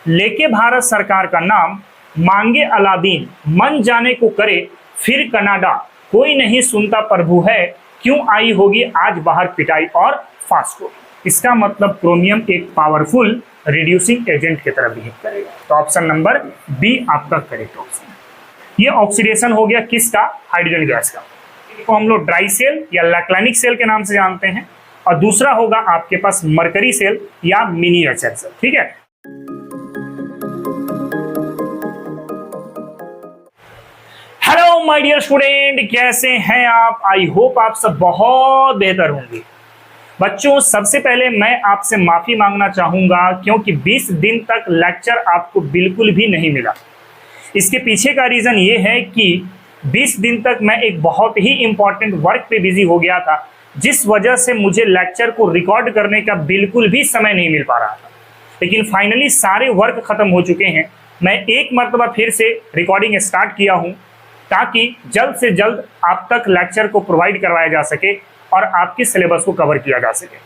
लेके भारत सरकार का नाम, मांगे अलादीन मन जाने को करे, फिर कनाडा कोई नहीं सुनता प्रभु है, क्यों आई होगी आज बाहर पिटाई और फास्को। इसका मतलब क्रोमियम एक पावरफुल रिड्यूसिंग एजेंट की तरह बिहेव करेगा। तो ऑप्शन नंबर बी आपका करेक्ट ऑप्शन है। ये ऑक्सीडेशन हो गया किसका? हाइड्रोजन गैस का। इसको हम लोग ड्राई सेल या लैक्लानिक सेल के नाम से जानते हैं, और दूसरा होगा आपके पास मरकरी सेल या मिनिएचर सेल। ठीक है, हेलो माय डियर स्टूडेंट, कैसे हैं आप? आई होप आप सब बहुत बेहतर होंगे। बच्चों, सबसे पहले मैं आपसे माफी मांगना चाहूंगा क्योंकि 20 दिन तक लेक्चर आपको बिल्कुल भी नहीं मिला। इसके पीछे का रीजन ये है कि 20 दिन तक मैं एक बहुत ही इंपॉर्टेंट वर्क पे बिजी हो गया था, जिस वजह से मुझे लेक्चर को रिकॉर्ड करने का बिल्कुल भी समय नहीं मिल पा रहा था। लेकिन फाइनली सारे वर्क खत्म हो चुके हैं। मैं एक मरतबा फिर से रिकॉर्डिंग स्टार्ट किया हूं ताकि जल्द से जल्द आप तक लेक्चर को प्रोवाइड करवाया जा सके और आपके सिलेबस को कवर किया जा सके।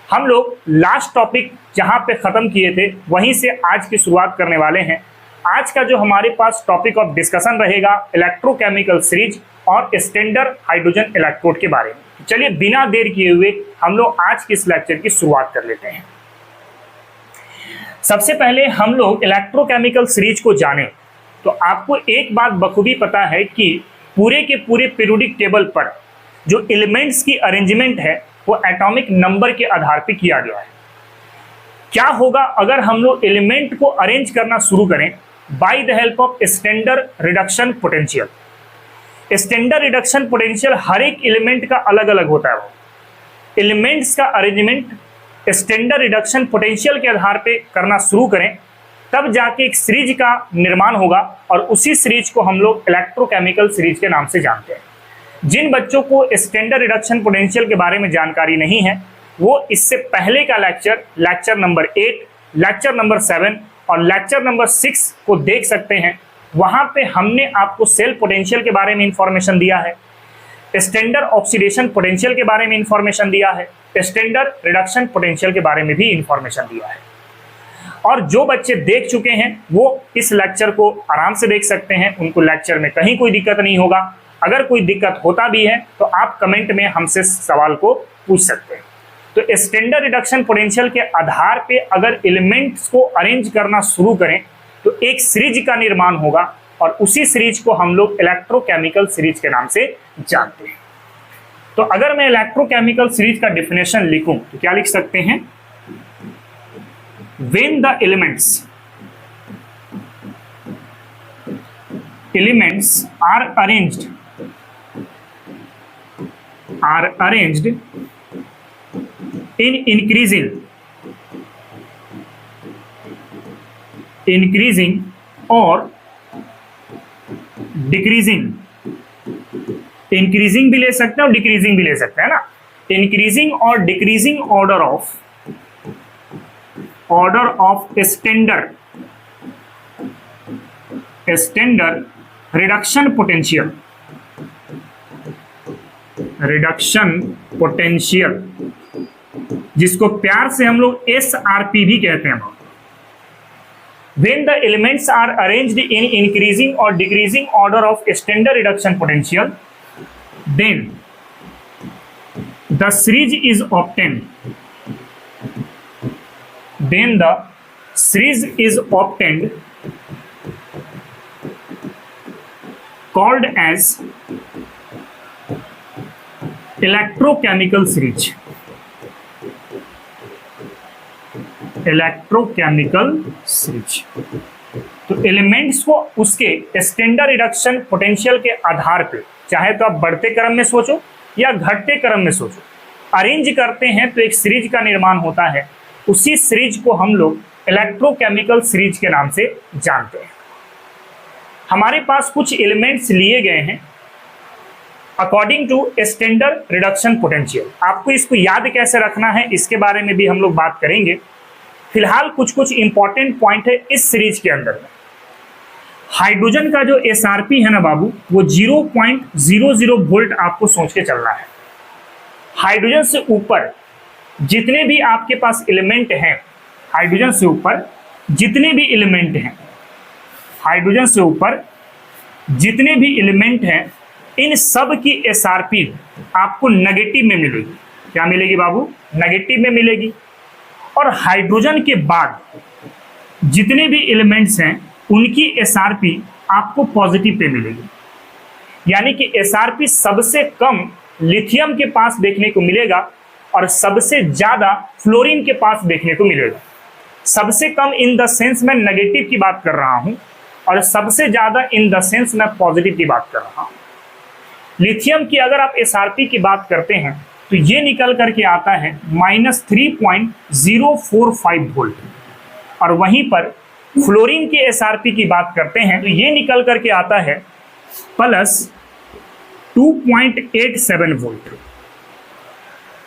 हम लोग लास्ट टॉपिक जहां पे ख़त्म किए थे वहीं से आज की शुरुआत करने वाले हैं। आज का जो हमारे पास टॉपिक ऑफ डिस्कशन रहेगा इलेक्ट्रोकेमिकल सीरीज और स्टैंडर्ड हाइड्रोजन इलेक्ट्रोड के बारे में। चलिए बिना देर किए हुए हम लोग आज के इस लेक्चर की शुरुआत कर लेते हैं। सबसे पहले हम लोग इलेक्ट्रोकेमिकल सीरीज को जानें तो आपको एक बात बखूबी पता है कि पूरे के पूरे पीरियोडिक टेबल पर जो एलिमेंट्स की अरेंजमेंट है वो एटॉमिक नंबर के आधार पर किया गया है। क्या होगा अगर हम लोग एलिमेंट को अरेंज करना शुरू करें by the help of standard reduction potential. Standard reduction potential हर एक एलिमेंट का अलग अलग होता है। वो एलिमेंट्स का अरेंजमेंट स्टैंडर्ड रिडक्शन पोटेंशियल के आधार पे करना शुरू करें तब जाके एक सीरीज का निर्माण होगा, और उसी सीरीज को हम लोग इलेक्ट्रोकेमिकल सीरीज के नाम से जानते हैं। जिन बच्चों को स्टैंडर्ड रिडक्शन पोटेंशियल के बारे में जानकारी नहीं है वो इससे पहले का लेक्चर नंबर 8, लेक्चर नंबर 7 और लेक्चर नंबर 6 को देख सकते हैं। वहां पे हमने आपको सेल पोटेंशियल के बारे में इंफॉर्मेशन दिया है, स्टैंडर्ड ऑक्सीडेशन पोटेंशियल के बारे में इंफॉर्मेशन दिया है, स्टैंडर्ड रिडक्शन पोटेंशियल के बारे में भी इंफॉर्मेशन दिया है। और जो बच्चे देख चुके हैं वो इस लेक्चर को आराम से देख सकते हैं, उनको लेक्चर में कहीं कोई दिक्कत नहीं होगा। अगर कोई दिक्कत होता भी है तो आप कमेंट में हमसे सवाल को पूछ सकते हैं। तो स्टैंडर्ड रिडक्शन पोटेंशियल के आधार पे अगर एलिमेंट्स को अरेंज करना शुरू करें तो एक सीरीज का निर्माण होगा, और उसी सीरीज को हम लोग इलेक्ट्रोकेमिकल सीरीज के नाम से जानते हैं। तो अगर मैं इलेक्ट्रोकेमिकल सीरीज का डेफिनेशन लिखूं तो क्या लिख सकते हैं? When the elements are arranged in increasing or decreasing, increasing भी ले सकते हैं और डिक्रीजिंग भी ले सकते हैं ना, इंक्रीजिंग और decreasing order of standard reduction potential, जिसको प्यार से हम लोग SRP भी कहते हैं। When the elements are arranged in increasing or decreasing order of standard reduction potential, then the series is obtained. Called as electrochemical series. तो एलिमेंट्स को उसके स्टैंडर्ड रिडक्शन पोटेंशियल के आधार पे, चाहे तो आप बढ़ते क्रम में सोचो या घटते क्रम में सोचो, अरेंज करते हैं तो एक सीरीज का निर्माण होता है। उसी सीरीज को हम लोग इलेक्ट्रोकेमिकल सीरीज के नाम से जानते हैं। हमारे पास कुछ एलिमेंट्स लिए गए हैं according to standard reduction potential. आपको इसको याद कैसे रखना है इसके बारे में भी हम लोग बात करेंगे। फिलहाल कुछ इंपॉर्टेंट पॉइंट है इस सीरीज के अंदर में। हाइड्रोजन का जो SRP है ना बाबू, वो 0.00 वोल्ट आपको सोच के चलना है। हाइड्रोजन से ऊपर जितने भी आपके पास एलिमेंट हैं, हाइड्रोजन से ऊपर जितने भी एलिमेंट हैं, हाइड्रोजन से ऊपर जितने भी एलिमेंट हैं, इन सब की एसआरपी आपको नेगेटिव में मिलेगी। क्या मिलेगी बाबू? नेगेटिव में मिलेगी। और हाइड्रोजन के बाद जितने भी एलिमेंट्स हैं उनकी एसआरपी आपको पॉजिटिव पे मिलेगी। यानी कि एसआरपी सबसे कम लिथियम के पास देखने को मिलेगा और सबसे ज्यादा फ्लोरीन के पास देखने को मिलेगा। सबसे कम इन द सेंस मैं नेगेटिव की बात कर रहा हूं और सबसे ज्यादा इन द सेंस मैं पॉजिटिव की बात कर रहा हूं। लिथियम की अगर आप एसआरपी की बात करते हैं तो ये निकल करके आता है -3.045 वोल्ट, और वहीं पर फ्लोरीन के एसआरपी की बात करते हैं तो ये निकल करके आता है +2.87 वोल्ट।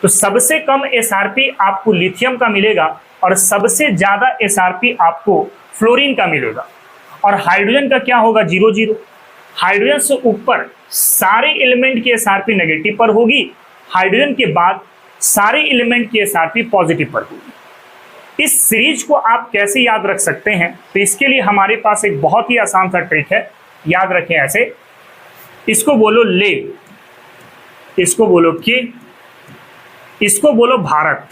तो सबसे कम एसआरपी आपको लिथियम का मिलेगा और सबसे ज्यादा एसआरपी आपको फ्लोरीन का मिलेगा। और हाइड्रोजन का क्या होगा? 0-0। हाइड्रोजन से ऊपर सारे एलिमेंट की एसआरपी नेगेटिव पर होगी, हाइड्रोजन के बाद सारे एलिमेंट की एसआरपी पॉजिटिव पर होगी। इस सीरीज को आप कैसे याद रख सकते हैं? तो इसके लिए हमारे पास एक बहुत ही आसान सा ट्रिक है। याद रखें ऐसे, इसको बोलो ले, इसको बोलो के, इसको बोलो भारत,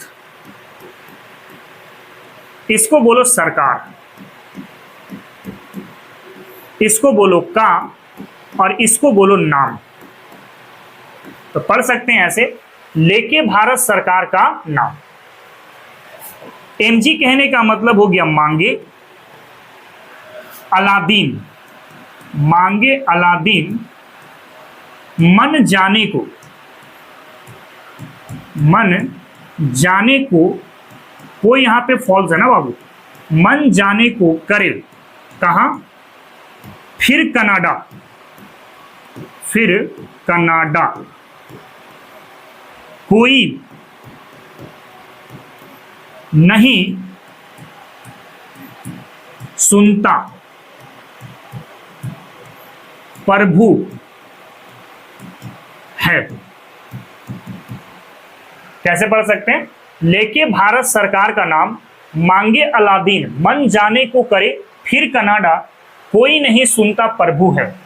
इसको बोलो सरकार, इसको बोलो का, और इसको बोलो नाम। तो पढ़ सकते हैं ऐसे, लेके भारत सरकार का नाम। एमजी कहने का मतलब हो गया मांगे अलादीन, मांगे अलादीन मन जाने को, मन जाने को यहां पे फॉल्स है ना बाबू, मन जाने को करे कहां? फिर कनाडा, फिर कनाडा कोई नहीं सुनता प्रभु है। कैसे पढ़ सकते हैं? लेके भारत सरकार का नाम, मांगे अलादीन मन जाने को करे, फिर कनाडा कोई नहीं सुनता प्रभु है।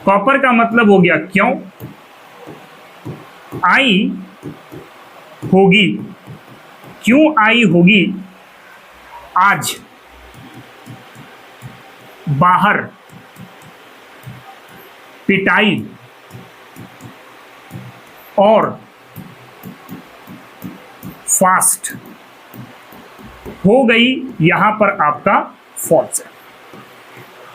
कॉपर का मतलब हो गया क्यों, आई होगी, क्यों आई होगी आज बाहर पिटाई और फास्ट हो गई, यहां पर आपका फॉल्स है।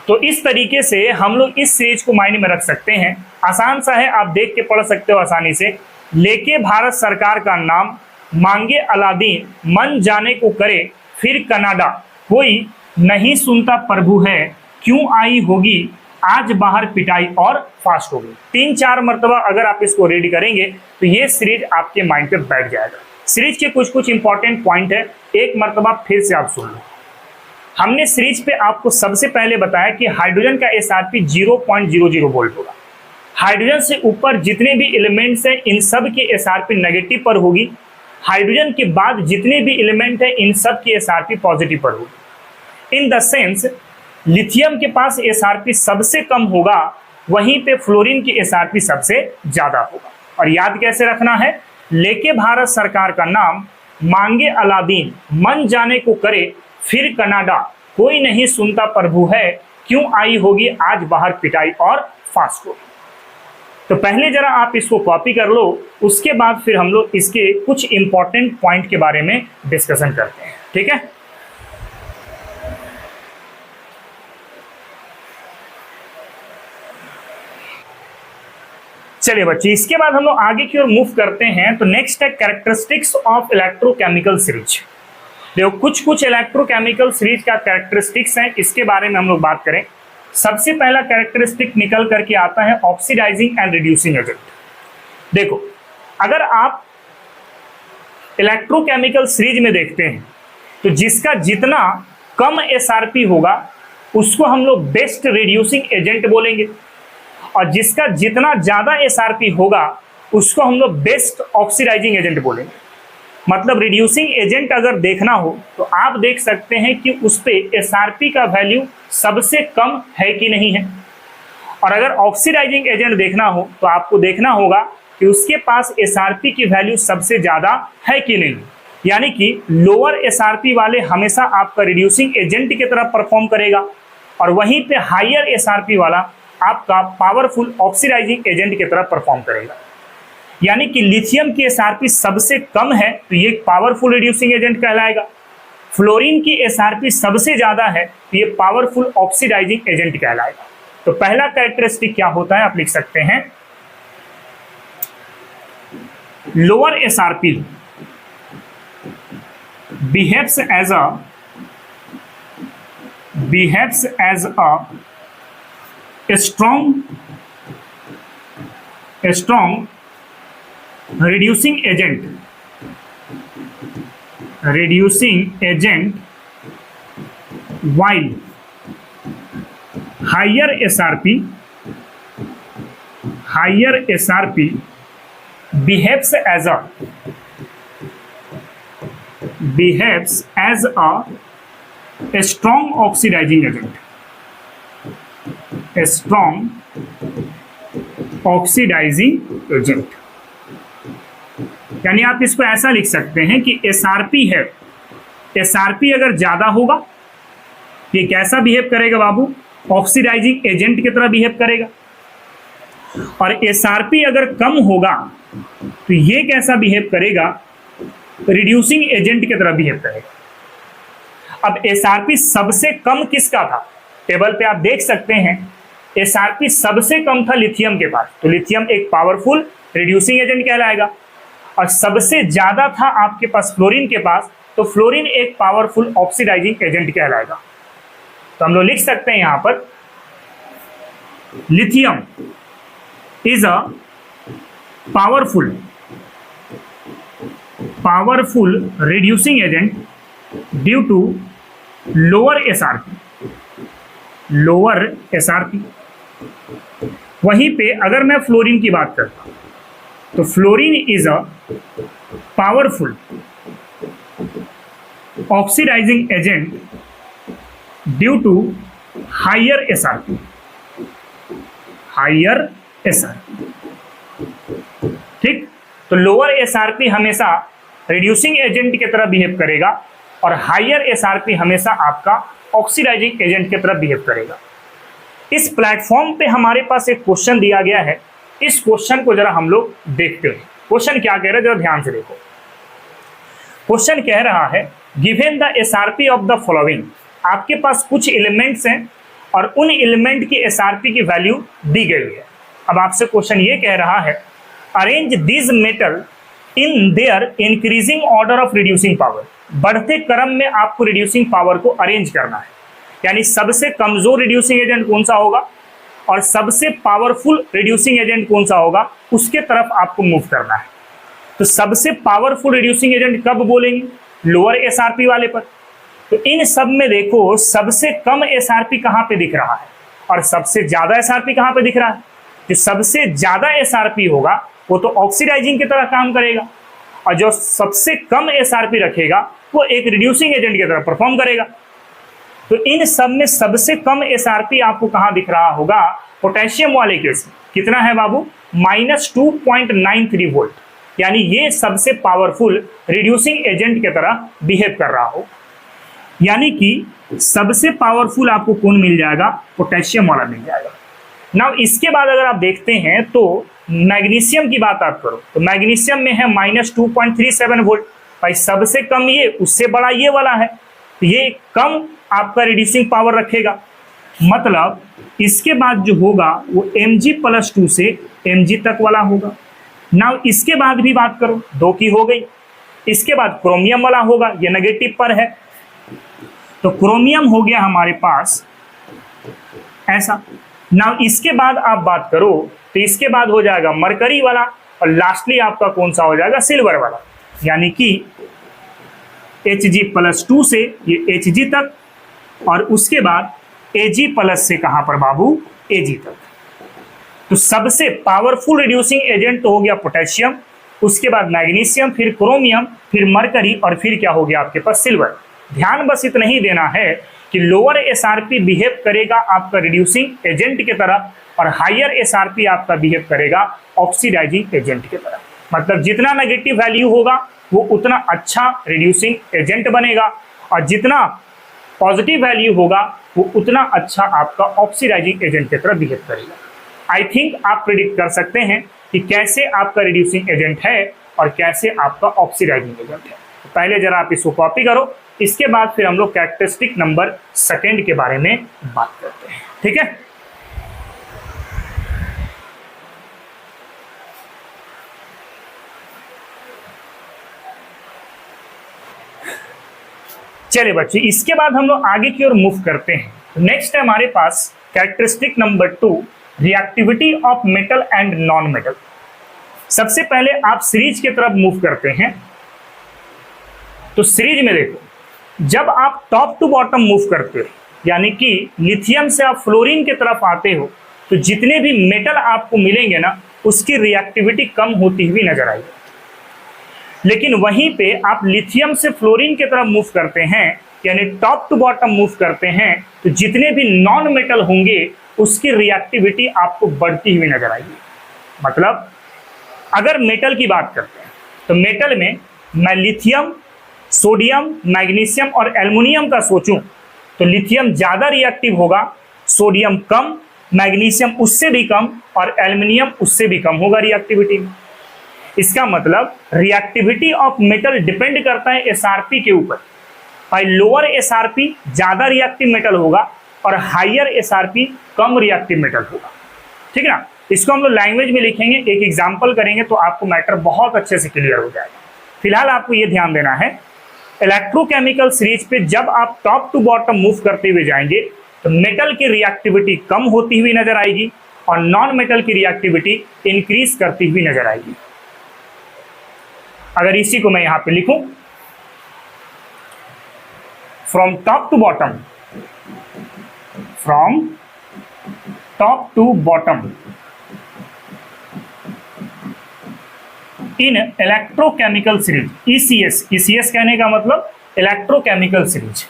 तो इस तरीके से हम लोग इस सीरीज को मायने में रख सकते हैं। आसान सा है, आप देख के पढ़ सकते हो आसानी से। लेके भारत सरकार का नाम, मांगे अलादीन मन जाने को करे, फिर कनाडा कोई नहीं सुनता प्रभु है, क्यों आई होगी आज बाहर पिटाई और फास्ट होगी। 3-4 मरतबा अगर आप इसको रीड करेंगे तो ये सीरीज आपके माइंड पे बैठ जाएगा। सीरीज के कुछ कुछ इंपॉर्टेंट पॉइंट है, एक मरतबा फिर से आप सुन लो। हमने सीरीज पे आपको सबसे पहले बताया कि हाइड्रोजन का एसआरपी 0.00 वोल्ट होगा। हाइड्रोजन से ऊपर जितने भी एलिमेंट्स हैं इन सब की एसआरपी नेगेटिव पर होगी। हाइड्रोजन के बाद जितने भी एलिमेंट हैं इन सब की एसआरपी पॉजिटिव पर होगी। इन द सेंस लिथियम के पास एसआरपी सबसे कम होगा, वहीं पे फ्लोरीन की एसआरपी सबसे ज्यादा होगा। और याद कैसे रखना है? लेके भारत सरकार का नाम, मांगे अलादीन मन जाने को करे, फिर कनाडा कोई नहीं सुनता प्रभु है, क्यों आई होगी आज बाहर पिटाई और फास्ट होगी। तो पहले जरा आप इसको कॉपी कर लो, उसके बाद फिर हम लोग इसके कुछ इंपॉर्टेंट पॉइंट के बारे में डिस्कशन करते हैं। ठीक है? चलिए बच्चे, इसके बाद हम लोग आगे की ओर मूव करते हैं। तो नेक्स्ट है कैरेक्टरिस्टिक्स ऑफ इलेक्ट्रोकेमिकल सीरीज। देखो कुछ कुछ इलेक्ट्रोकेमिकल सीरीज का कैरेक्टरिस्टिक्स हैं, इसके बारे में हम लोग बात करें। सबसे पहला कैरेक्टरिस्टिक निकल करके आता है ऑक्सीडाइजिंग एंड रिड्यूसिंग एजेंट। देखो अगर आप इलेक्ट्रोकेमिकल सीरीज में देखते हैं तो जिसका जितना कम एसआरपी होगा उसको हम लोग बेस्ट रिड्यूसिंग एजेंट बोलेंगे, और जिसका जितना ज्यादा एसआरपी होगा उसको हम लोग बेस्ट ऑक्सीडाइजिंग एजेंट बोलेंगे। मतलब रिड्यूसिंग एजेंट अगर देखना हो तो आप देख सकते हैं कि उस पे एसआरपी का वैल्यू सबसे कम है कि नहीं है। और अगर ऑक्सीडाइजिंग एजेंट देखना हो तो आपको देखना होगा कि उसके पास एसआरपी की वैल्यू सबसे ज्यादा है कि नहीं। यानी कि लोअर एसआरपी वाले हमेशा आपका रिड्यूसिंग एजेंट की तरह परफॉर्म करेगा और वहीं पे हायर एसआरपी वाला आपका पावरफुल ऑक्सीडाइजिंग एजेंट की तरह परफॉर्म करेगा। यानी कि लिथियम की एसआरपी सबसे कम है तो ये पावरफुल रिड्यूसिंग एजेंट कहलाएगा। फ्लोरीन की एसआरपी सबसे ज्यादा है तो ये पावरफुल ऑक्सीडाइजिंग एजेंट कहलाएगा। तो पहला कैरेक्टरिस्टिक क्या होता है आप लिख सकते हैं, lower SRP behaves as a strong reducing agent while higher SRP behaves as a strong oxidizing agent, यानी आप इसको ऐसा लिख सकते हैं कि एसआरपी है, एसआरपी अगर ज्यादा होगा ये कैसा बिहेव करेगा बाबू, ऑक्सीडाइजिंग एजेंट की तरह बिहेव करेगा। और एसआरपी अगर कम होगा तो ये कैसा बिहेव करेगा, रिड्यूसिंग एजेंट की तरह बिहेव करेगा। अब एसआरपी सबसे कम किसका था, टेबल पे आप देख सकते हैं एसआरपी सबसे कम था लिथियम के पास, तो लिथियम एक पावरफुल रिड्यूसिंग एजेंट कहलाएगा। और सबसे ज्यादा था आपके पास फ्लोरीन के पास, तो फ्लोरीन एक पावरफुल ऑक्सीडाइजिंग एजेंट कहलाएगा। तो हम लोग लिख सकते हैं यहां पर lithium is a powerful reducing agent due to lower SRP। वहीं पे अगर मैं फ्लोरीन की बात करता हूं तो fluorine is a powerful oxidising agent due to higher SRP। ठीक, तो लोअर एसआरपी हमेशा रिड्यूसिंग एजेंट की तरह बिहेव करेगा और हायर एसआरपी हमेशा आपका ऑक्सीडाइजिंग एजेंट की तरह बिहेव करेगा। इस प्लेटफॉर्म पे हमारे पास एक क्वेश्चन दिया गया है, इस क्वेश्चन को जरा हम लोग देखते हैं। क्वेश्चन क्या कह रहा है जरा ध्यान से देखो। क्वेश्चन कह रहा है given the SRP of the following, आपके पास कुछ एलिमेंट्स हैं और उन एलिमेंट की एसआरपी की वैल्यू दी गई है। अब आपसे क्वेश्चन ये कह रहा है arrange this metal in their increasing order of reducing power, बढ़ते क्रम में आपको रिड्यूसिंग पावर को अरेंज करना है। यानी सबसे कमजोर रिड्यूसिंग एजेंट कौन सा होगा और सबसे पावरफुल रिड्यूसिंग एजेंट कौन सा होगा, उसके तरफ आपको मूव करना है। तो सबसे पावरफुल रिड्यूसिंग एजेंट कब बोलेंगे, लोअर एसआरपी वाले पर। तो इन सब में देखो सबसे कम एसआरपी कहां पे दिख रहा है और सबसे ज्यादा एसआरपी कहां पे दिख रहा है। जो सबसे ज्यादा एसआरपी होगा वो तो ऑक्सीडाइजिंग की तरह काम करेगा और जो सबसे कम एसआरपी रखेगा वो एक रिड्यूसिंग एजेंट की तरह परफॉर्म करेगा। तो इन सब में सबसे कम एसआरपी आपको कहां दिख रहा होगा, पोटेशियम वाले केस में। कितना है बाबू, -2.93 वोल्ट, यानी ये सबसे पावरफुल रिड्यूसिंग एजेंट की तरह बिहेव कर रहा हो। यानी कि सबसे पावरफुल आपको कौन मिल जाएगा, पोटेशियम वाला मिल जाएगा। नाउ इसके बाद अगर आप देखते हैं तो मैग्नीशियम की बात आप करो तो मैग्नीशियम में है -2.37 वोल्ट। भाई सबसे कम ये, उससे बड़ा ये वाला है, तो ये कम आपका रिड्यूसिंग पावर रखेगा। मतलब इसके बाद जो होगा वो Mg+2 से Mg तक वाला होगा। नाउ इसके बाद भी बात करो, 2 की हो गई। इसके बाद क्रोमियम वाला होगा, ये नेगेटिव पर है, तो क्रोमियम हो गया हमारे पास ऐसा। नाउ इसके बाद आप बात करो तो इसके बाद हो जाएगा मरकरी वाला और लास्टली आपका कौन सा हो जाएगा, सिल्वर वाला। यानी कि Hg+2 से ये Hg तक और उसके बाद Ag+ से कहां पर बाबू, Ag तक। तो सबसे पावरफुल रिड्यूसिंग एजेंट तो हो गया पोटेशियम उसके बाद मैग्नीशियम, फिर क्रोमियम, फिर मरकरी और फिर क्या हो गया आपके पास सिल्वर। ध्यान बस इतना ही देना है कि लोअर एसआरपी बिहेव करेगा आपका रिड्यूसिंग एजेंट की तरह और हायर एसआरपी आपका बिहेव करेगा ऑक्सीडाइजिंग एजेंट की तरह। मतलब जितना नेगेटिव वैल्यू होगा वो उतना अच्छा रिड्यूसिंग एजेंट बनेगा और जितना पॉजिटिव वैल्यू होगा वो उतना अच्छा आपका ऑक्सीडाइजिंग एजेंट की तरह बिहेव करेगा। आई थिंक आप प्रिडिक्ट कर सकते हैं कि कैसे आपका रिड्यूसिंग एजेंट है और कैसे आपका ऑक्सीडाइजिंग एजेंट है। तो पहले जरा आप इसको कॉपी करो, इसके बाद फिर हम लोग कैरेक्टरिस्टिक नंबर सेकेंड के बारे में बात करते हैं। ठीक है, चलिए बच्चे, इसके बाद हम लोग आगे की ओर मूव करते हैं। नेक्स्ट है हमारे पास characteristic number 2, reactivity of metal and non metal. सबसे पहले आप सीरीज की तरफ मूव करते हैं। तो सीरीज में देखो, जब आप टॉप टू बॉटम मूव करते हो, यानी कि लिथियम से आप फ्लोरीन की तरफ आते हो, तो जितने भी मेटल आपको मिलेंगे ना, उसकी रिएक्टिविटी कम होती हुई नजर आएगी। लेकिन वहीं पे आप लिथियम से फ्लोरीन की तरफ मूव करते हैं, यानी टॉप टू बॉटम मूव करते हैं, तो जितने भी नॉन मेटल होंगे उसकी रिएक्टिविटी आपको बढ़ती हुई नजर आएगी। मतलब अगर मेटल की बात करते हैं तो मेटल में मैं लिथियम, सोडियम, मैग्नीशियम और एल्युमिनियम का सोचूं तो लिथियम ज़्यादा रिएक्टिव होगा, सोडियम कम, मैग्नीशियम उससे भी कम और एल्युमिनियम उससे भी कम होगा रिएक्टिविटी में। इसका मतलब रिएक्टिविटी ऑफ मेटल डिपेंड करता है एसआरपी के ऊपर। भाई लोअर एसआरपी ज़्यादा रिएक्टिव मेटल होगा और हायर एसआरपी कम रिएक्टिव मेटल होगा। ठीक है ना, इसको हम लोग लैंग्वेज में लिखेंगे, एक एग्जाम्पल करेंगे तो आपको मैटर बहुत अच्छे से क्लियर हो जाएगा। फिलहाल आपको ये ध्यान देना है, इलेक्ट्रोकेमिकल सीरीज पे जब आप टॉप टू बॉटम मूव करते हुए जाएंगे तो मेटल की रिएक्टिविटी कम होती हुई नजर आएगी और नॉन मेटल की रिएक्टिविटी इंक्रीज करती हुई नजर आएगी। अगर इसी को मैं यहां पे लिखूं, from top to bottom, from top to bottom in electrochemical series, ECS, ECS कहने का मतलब electrochemical series,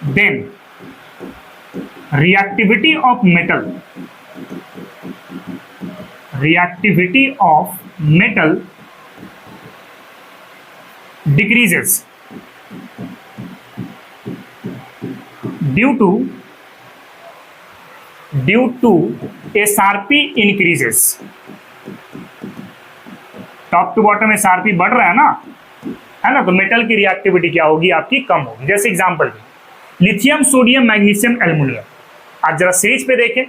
then reactivity of metal, reactivity of metal decreases due to SRP increases। Top to bottom SRP बढ़ रहा है ना, तो metal की reactivity क्या होगी आपकी, कम होगी। जैसे example lithium, sodium, magnesium, aluminium. आप जरा सीरीज पे देखें,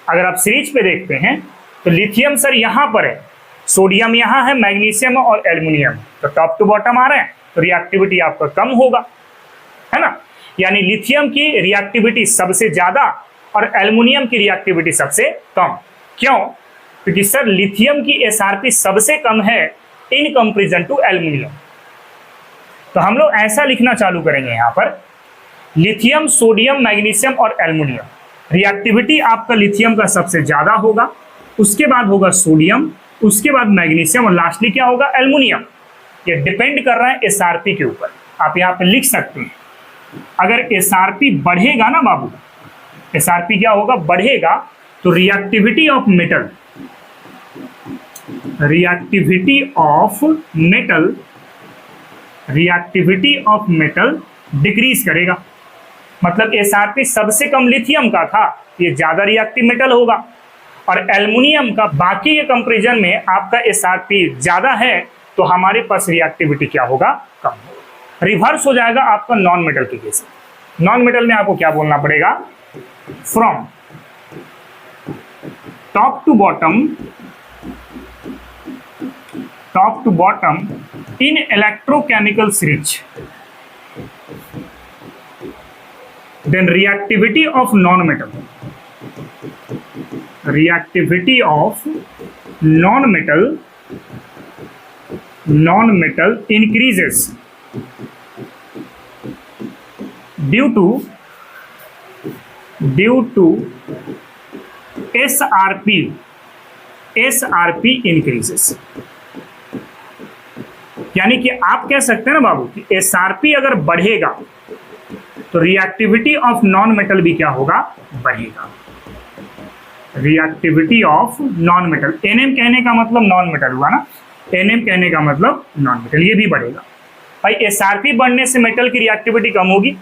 अगर आप सीरीज पे देखते हैं तो लिथियम सर यहां पर है, सोडियम यहाँ है, मैग्नीशियम और एल्युमिनियम, तो टॉप टू बॉटम आ रहे हैं तो रिएक्टिविटी आपका कम होगा, है ना। यानी लिथियम की रिएक्टिविटी सबसे ज्यादा और एल्युमिनियम की रिएक्टिविटी सबसे कम। क्यों? क्योंकि सर लिथियम की एसआरपी सबसे कम है इन कंपेरिजन टू एल्युमिनियम। तो हम लोग ऐसा लिखना चालू करेंगे यहाँ पर, लिथियम, सोडियम, मैग्नीशियम और एल्युमिनियम, रिएक्टिविटी आपका लिथियम का सबसे ज्यादा होगा, उसके बाद होगा सोडियम, उसके बाद मैग्नीशियम और लास्टली क्या होगा, एल्युमिनियम। ये डिपेंड कर रहा है एसआरपी के ऊपर। आप यहाँ पे लिख सकते हैं, अगर एसआरपी बढ़ेगा ना बाबू, एसआरपी क्या होगा, बढ़ेगा, तो reactivity of metal, reactivity of metal, reactivity of metal decrease करेगा। मतलब एसआरपी सबसे कम लिथियम का था, ये ज्यादा रिएक्टिव मेटल होगा, और एल्युमिनियम का बाकी के कंपेरिजन में आपका एसआरपी ज्यादा है, तो हमारे पास रिएक्टिविटी क्या होगा, कम होगा। रिवर्स हो जाएगा आपका नॉन मेटल के केस में। नॉन मेटल में आपको क्या बोलना पड़ेगा, from top to bottom, top to bottom in electrochemical series, then reactivity of non metal, reactivity of non-metal increases due to SRP increases। यानी कि आप कह सकते हैं ना बाबू कि एसआरपी अगर बढ़ेगा तो रिएक्टिविटी ऑफ नॉन मेटल भी क्या होगा, बढ़ेगा। Reactivity of non metal, NM कहने का मतलब नॉन मेटल हुआ ना, एनएम कहने का मतलब नॉन मेटल, ये भी बढ़ेगा। भाई एसआरपी बढ़ने से मेटल की रिएक्टिविटी कम होगी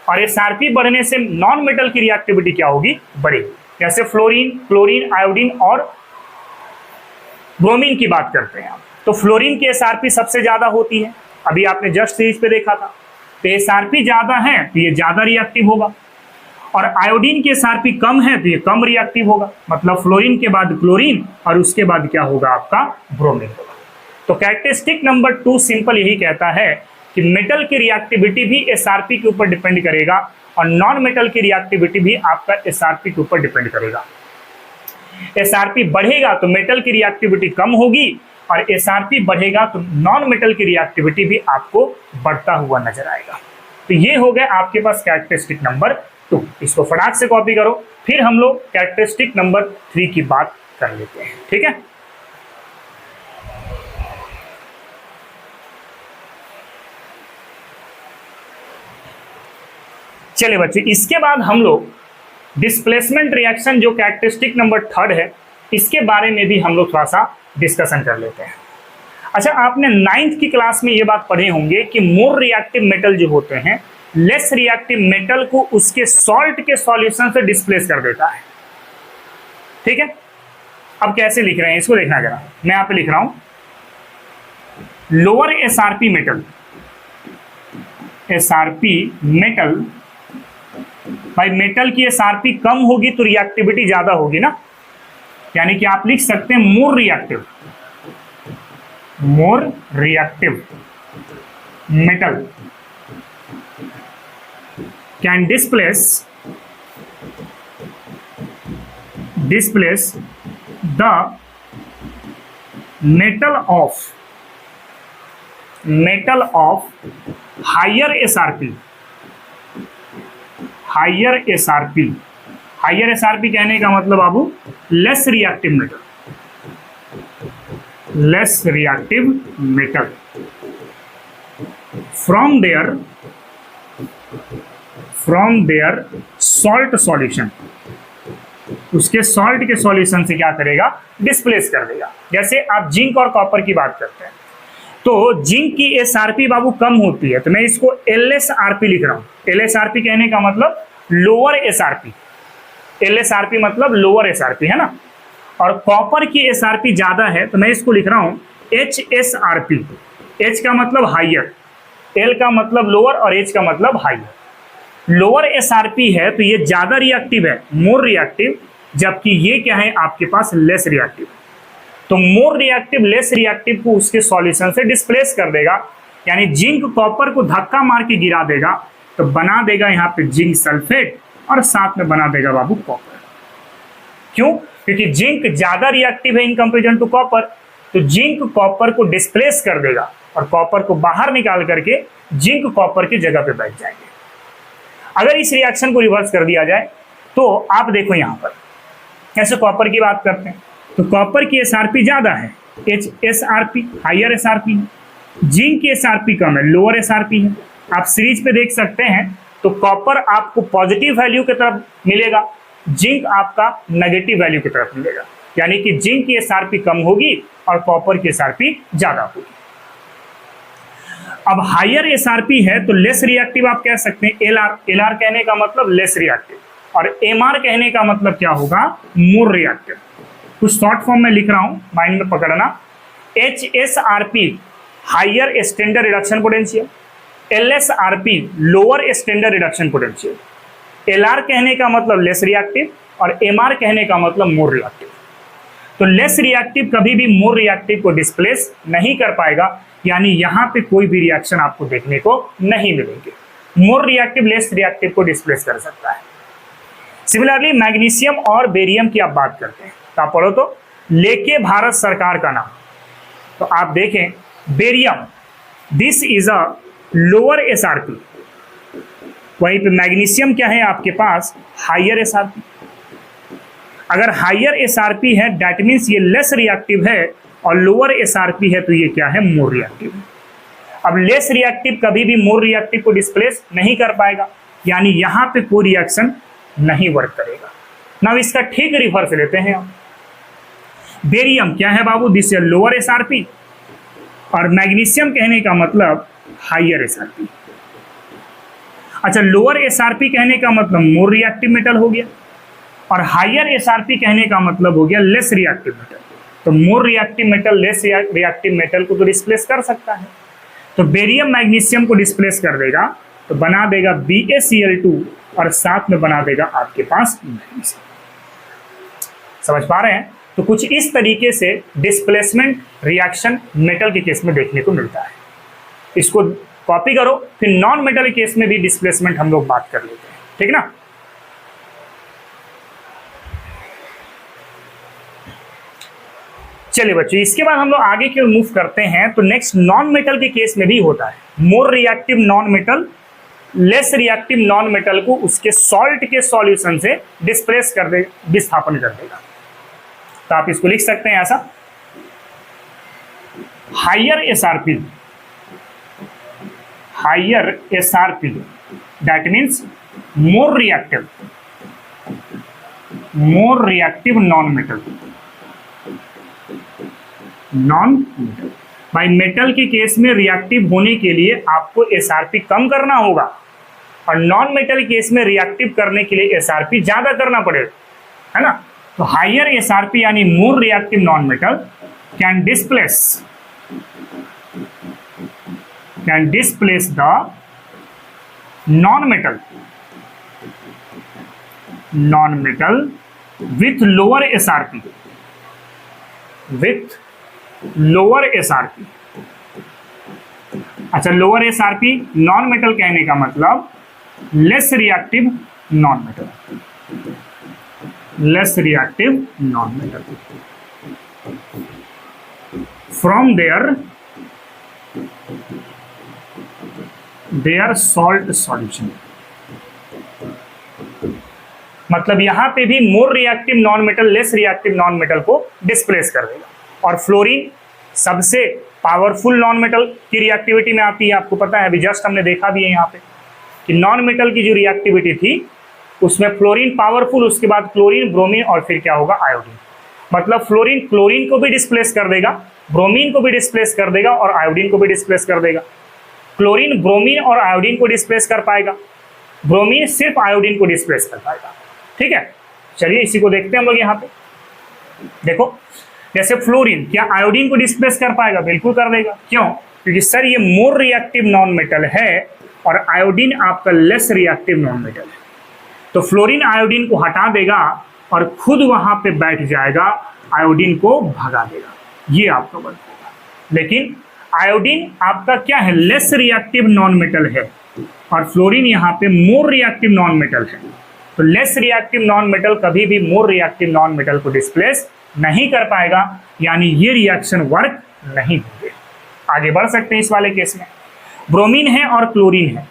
और एसआरपी बढ़ने से नॉन मेटल की रिएक्टिविटी क्या होगी, बढ़ेगी। जैसे फ्लोरीन, क्लोरीन, आयोडीन और ब्रोमीन की बात करते हैं आप, तो फ्लोरीन की एसआरपी सबसे ज्यादा होती है, अभी आपने जस्ट सीरीज पे देखा था। तो एसआरपी ज्यादा है तो ये ज्यादा रिएक्टिव होगा, और आयोडीन की एसआरपी कम है तो ये कम रिएक्टिव होगा। मतलब फ्लोरीन के बाद क्लोरीन और उसके बाद क्या होगा आपका, ब्रोमीन होगा। तो कैरेक्टरिस्टिक नंबर 2 सिंपल यही कहता है कि मेटल की रिएक्टिविटी भी एसआरपी के ऊपर डिपेंड करेगा और नॉन मेटल की रिएक्टिविटी भी आपका एसआरपी के ऊपर डिपेंड करेगा। एसआरपी बढ़ेगा तो मेटल की रिएक्टिविटी कम होगी और एसआरपी बढ़ेगा तो नॉन मेटल की रिएक्टिविटी भी आपको बढ़ता हुआ नजर आएगा। तो ये हो गया आपके पास कैरेक्टरिस्टिक नंबर 2। इसको फटाक से कॉपी करो, फिर हम लोग कैरेक्टरिस्टिक नंबर 3 की बात कर लेते हैं, ठीक है। चलिए बच्चे, इसके बाद हम लोग डिस्प्लेसमेंट रिएक्शन जो कैरेक्टरिस्टिक नंबर 3 है, इसके बारे में भी हम लोग थोड़ा सा डिस्कशन कर लेते हैं। अच्छा, आपने 9th की क्लास में ये बात पढ़े होंगे कि मोर रिएक्टिव मेटल जो होते हैं, लेस रिएक्टिव मेटल को उसके सॉल्ट के सॉल्यूशन से डिस्प्लेस कर देता है, ठीक है। अब कैसे लिख रहे हैं इसको देखना जरा, मैं यहाँ पे लिख रहा हूं lower SRP metal, SRP metal, भाई मेटल की एसआरपी कम होगी तो रिएक्टिविटी ज्यादा होगी ना, यानी कि आप लिख सकते हैं more reactive, more reactive metal can displace the metal of higher SRP, higher SRP, higher SRP कहने का मतलब बाबू less reactive metal, less reactive metal from their salt solution, उसके सॉल्ट के सॉल्यूशन से क्या करेगा, डिस्प्लेस कर देगा। जैसे आप जिंक और कॉपर की बात करते हैं, तो जिंक की एसआरपी बाबू कम होती है तो मैं इसको एलएसआरपी लिख रहा हूं। एलएसआरपी कहने का मतलब लोअर एसआरपी, एलएसआरपी मतलब लोअर एसआरपी है ना, और कॉपर की एसआरपी ज्यादा है तो मैं इसको लिख रहा हूं एचएसआरपी। एच का मतलब हायर, एल का मतलब लोअर और एच का मतलब हायर। लोअर एसआरपी है तो ये ज्यादा रिएक्टिव है, मोर रिएक्टिव, जबकि ये क्या है आपके पास लेस रिएक्टिव। तो मोर रिएक्टिव लेस रिएक्टिव को उसके सॉल्यूशन से डिस्प्लेस कर देगा, यानी जिंक कॉपर को धक्का मार के गिरा देगा तो बना देगा यहाँ पे जिंक सल्फेट और साथ में बना देगा बाबू कॉपर। क्यों? क्योंकि जिंक ज्यादा रिएक्टिव है इन कंपेरिजन टू कॉपर, तो जिंक कॉपर को डिस्प्लेस कर देगा और कॉपर को बाहर निकाल करके जिंक कॉपर की जगह पे बैठ जाएंगे। अगर इस रिएक्शन को रिवर्स कर दिया जाए तो आप देखो यहाँ पर कैसे कॉपर की बात करते हैं, तो कॉपर की एसआरपी ज्यादा है, एचएसआरपी हायर एसआरपी है, जिंक की एसआरपी कम है, लोअर एसआरपी है। आप सीरीज पे देख सकते हैं तो कॉपर आपको पॉजिटिव वैल्यू की तरफ मिलेगा, जिंक आपका नेगेटिव वैल्यू की तरफ मिलेगा, यानी कि जिंक की एसआरपी कम होगी और कॉपर की एसआरपी ज्यादा होगी। अब हायर एसआरपी है तो लेस रिएक्टिव आप कह सकते हैं एलआर, एलआर कहने का मतलब लेस रिएक्टिव, और एमआर कहने का मतलब क्या होगा, मोर रिएक्टिव। कुछ शॉर्ट फॉर्म में लिख रहा हूं, माइंड में पकड़ना। HSRP higher standard reduction potential, LSRP lower standard reduction potential. LR कहने का मतलब लेस रिएक्टिव और एमआर कहने का मतलब मोर रिएक्टिव। तो लेस रिएक्टिव कभी भी मोर रिएक्टिव को डिस्प्लेस नहीं कर पाएगा, यानी यहां पे कोई भी रिएक्शन आपको देखने को नहीं मिलेंगे। मोर रिएक्टिव लेस रिएक्टिव को डिस्प्लेस कर सकता है। सिमिलरली मैग्नीशियम और बेरियम की आप बात करते हैं तो आप पढ़ो तो लेके भारत सरकार का नाम, तो आप देखें barium this is a lower SRP, वहीं पे मैग्नीशियम क्या है आपके पास, हायर एसआरपी। अगर हायर एसआरपी है दैट मीन्स ये लेस रिएक्टिव है, और लोअर एसआरपी है तो ये क्या है, मोर रिएक्टिव है। अब लेस रिएक्टिव कभी भी मोर रिएक्टिव को डिस्प्लेस नहीं कर पाएगा, यानी यहां पे कोई रिएक्शन नहीं वर्क करेगा। ना इसका ठीक रिवर्स लेते हैं हम। बेरियम क्या है बाबू, दिस इज लोअर एसआरपी, और मैग्नीशियम कहने का मतलब हायर एसआरपी। अच्छा, लोअर एसआरपी कहने का मतलब मोर रिएक्टिव मेटल हो गया, और हायर एसआरपी कहने का मतलब हो गया लेस रिएक्टिव मेटल। तो more reactive metal less reactive metal को तो डिस्प्लेस कर सकता है, तो बेरियम मैग्नीशियम को डिस्प्लेस कर देगा, तो बना देगा BaCl2 और साथ में बना देगा आपके पास मैग्नीशियम। समझ पा रहे हैं? तो कुछ इस तरीके से डिस्प्लेसमेंट रिएक्शन मेटल के केस में देखने को मिलता है। इसको कॉपी करो, फिर नॉन मेटल केस में भी डिस्प्लेसमेंट हम लोग बात कर लेते हैं, ठीक ना। चलिए बच्चों, इसके बाद हम लोग आगे की ओर मूव करते हैं। तो नेक्स्ट नॉन मेटल के केस में भी होता है, मोर reactive non metal less reactive non metal को उसके सॉल्ट के सॉल्यूशन से डिस्प्लेस कर दे, विस्थापन कर देगा। तो आप इसको लिख सकते हैं ऐसा, higher SRP that means more reactive non metal भाई मेटल के केस में रिएक्टिव होने के लिए आपको एसआरपी कम करना होगा, और नॉन मेटल केस में रिएक्टिव करने के लिए एसआरपी ज्यादा करना पड़ेगा, है ना। तो हायर एसआरपी यानी more reactive non metal can displace the non metal with lower SRP अच्छा, लोअर SRP नॉन मेटल कहने का मतलब less reactive non metal from their salt solution. मतलब यहां पे भी more reactive non metal less reactive non metal को displace कर देगा। और फ्लोरीन सबसे पावरफुल नॉन मेटल की रिएक्टिविटी में आती है, आपको पता है, अभी जस्ट हमने देखा भी है यहाँ पे कि नॉन मेटल की जो रिएक्टिविटी थी उसमें फ्लोरीन पावरफुल, उसके बाद क्लोरीन, ब्रोमीन और फिर क्या होगा, आयोडीन। मतलब फ्लोरीन क्लोरीन को भी डिस्प्लेस कर देगा, ब्रोमीन को भी डिस्प्लेस कर देगा और आयोडीन को भी डिस्प्लेस कर देगा। क्लोरीन ब्रोमीन और आयोडीन को डिस्प्लेस कर पाएगा, ब्रोमीन सिर्फ आयोडीन को डिस्प्लेस कर पाएगा। ठीक है, चलिए इसी को देखते हैं हम लोग। यहाँ पे देखो, जैसे फ्लोरीन क्या आयोडीन को डिस्प्लेस कर पाएगा? बिल्कुल कर देगा। क्यों? क्योंकि सर ये मोर रिएक्टिव नॉन मेटल है और आयोडीन आपका लेस रिएक्टिव नॉन मेटल है, तो फ्लोरीन आयोडीन को हटा देगा और खुद वहां पे बैठ जाएगा, आयोडीन को भगा देगा, ये आपका वर्क होगा। लेकिन आयोडीन आपका क्या है, लेस रिएक्टिव नॉन मेटल है और फ्लोरीन यहाँ पे मोर रिएक्टिव नॉन मेटल है। तो लेस रिएक्टिव नॉन मेटल कभी भी मोर रिएक्टिव नॉन मेटल को डिस्प्लेस नहीं कर पाएगा, यानी ये रिएक्शन वर्क नहीं होंगे। आगे बढ़ सकते हैं इस वाले केस में। ब्रोमीन है और क्लोरीन है,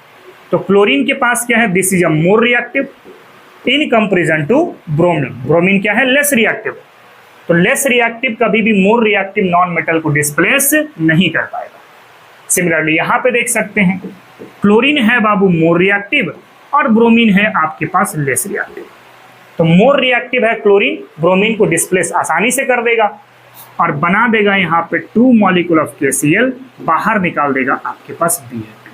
तो क्लोरीन के पास क्या है, this is a more reactive in comparison to bromine. Bromine क्या है, लेस रिएक्टिव। तो लेस रिएक्टिव कभी भी मोर रिएक्टिव नॉन मेटल को डिस्प्लेस नहीं कर पाएगा। सिमिलरली यहाँ पे देख सकते हैं, क्लोरीन है बाबू मोर रिएक्टिव और ब्रोमीन है आपके पास लेस रिएक्टिव। तो मोर रिएक्टिव है क्लोरीन, ब्रोमीन को डिस्प्लेस आसानी से कर देगा और बना देगा यहाँ पे 2 मॉलिक्यूल ऑफ KCl, बाहर निकाल देगा आपके पास BF2।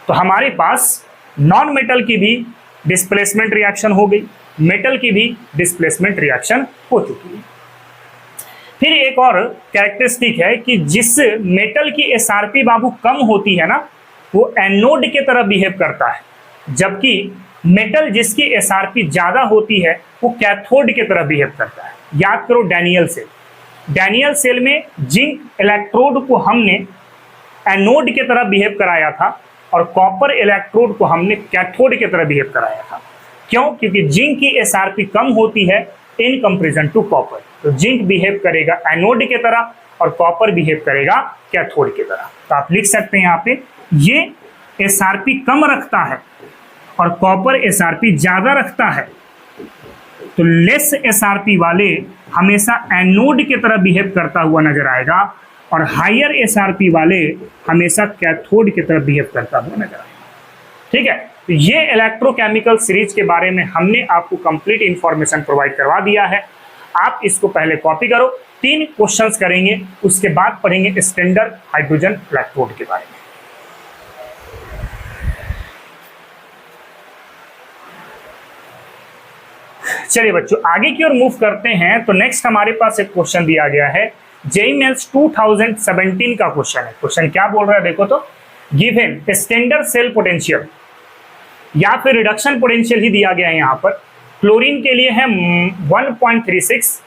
तो हमारे पास नॉन मेटल की भी डिस्प्लेसमेंट रिएक्शन हो गई, मेटल की भी डिस्प्लेसमेंट रिएक्शन हो चुकी है। फिर एक और कैरेक्टरिस्टिक है कि जिस मेटल की SRP बाबू कम होती है ना, वो एनोड के तरह बिहेव करता है, जबकि मेटल जिसकी SRP ज्यादा होती है वो कैथोड के तरह बिहेव करता है। याद करो डैनियल सेल में जिंक इलेक्ट्रोड को हमने एनोड के तरह बिहेव कराया था और कॉपर इलेक्ट्रोड को हमने कैथोड के तरह बिहेव कराया था। क्यों? क्योंकि जिंक की SRP कम होती है इन कंपेरिजन टू कॉपर, तो जिंक बिहेव करेगा एनोड के तरह और कॉपर बिहेव करेगा कैथोड के तरह। तो आप लिख सकते हैं यहाँ पे, ये SRP कम रखता है और कॉपर SRP ज्यादा रखता है, तो लेस SRP वाले हमेशा एनोड की तरह बिहेव करता हुआ नजर आएगा और हायर एसआरपी वाले हमेशा कैथोड की तरफ बिहेव करता हुआ नजर आएगा। ठीक है, तो ये इलेक्ट्रोकेमिकल सीरीज के बारे में हमने आपको कंप्लीट इंफॉर्मेशन प्रोवाइड करवा दिया है। आप इसको पहले कॉपी करो, 3 क्वेश्चंस करेंगे, उसके बाद पढ़ेंगे स्टैंडर्ड हाइड्रोजन इलेक्ट्रोड के बारे में। चलिए बच्चों आगे की ओर मूव करते हैं। तो नेक्स्ट हमारे पास एक क्वेश्चन दिया गया है, जेईई मेंस 2017 का क्वेश्चन है। क्वेश्चन क्या बोल रहा है देखो तो, गिवन स्टैंडर्ड सेल पोटेंशियल या फिर रिडक्शन पोटेंशियल ही दिया गया है यहाँ पर। क्लोरीन के लिए है 1.36,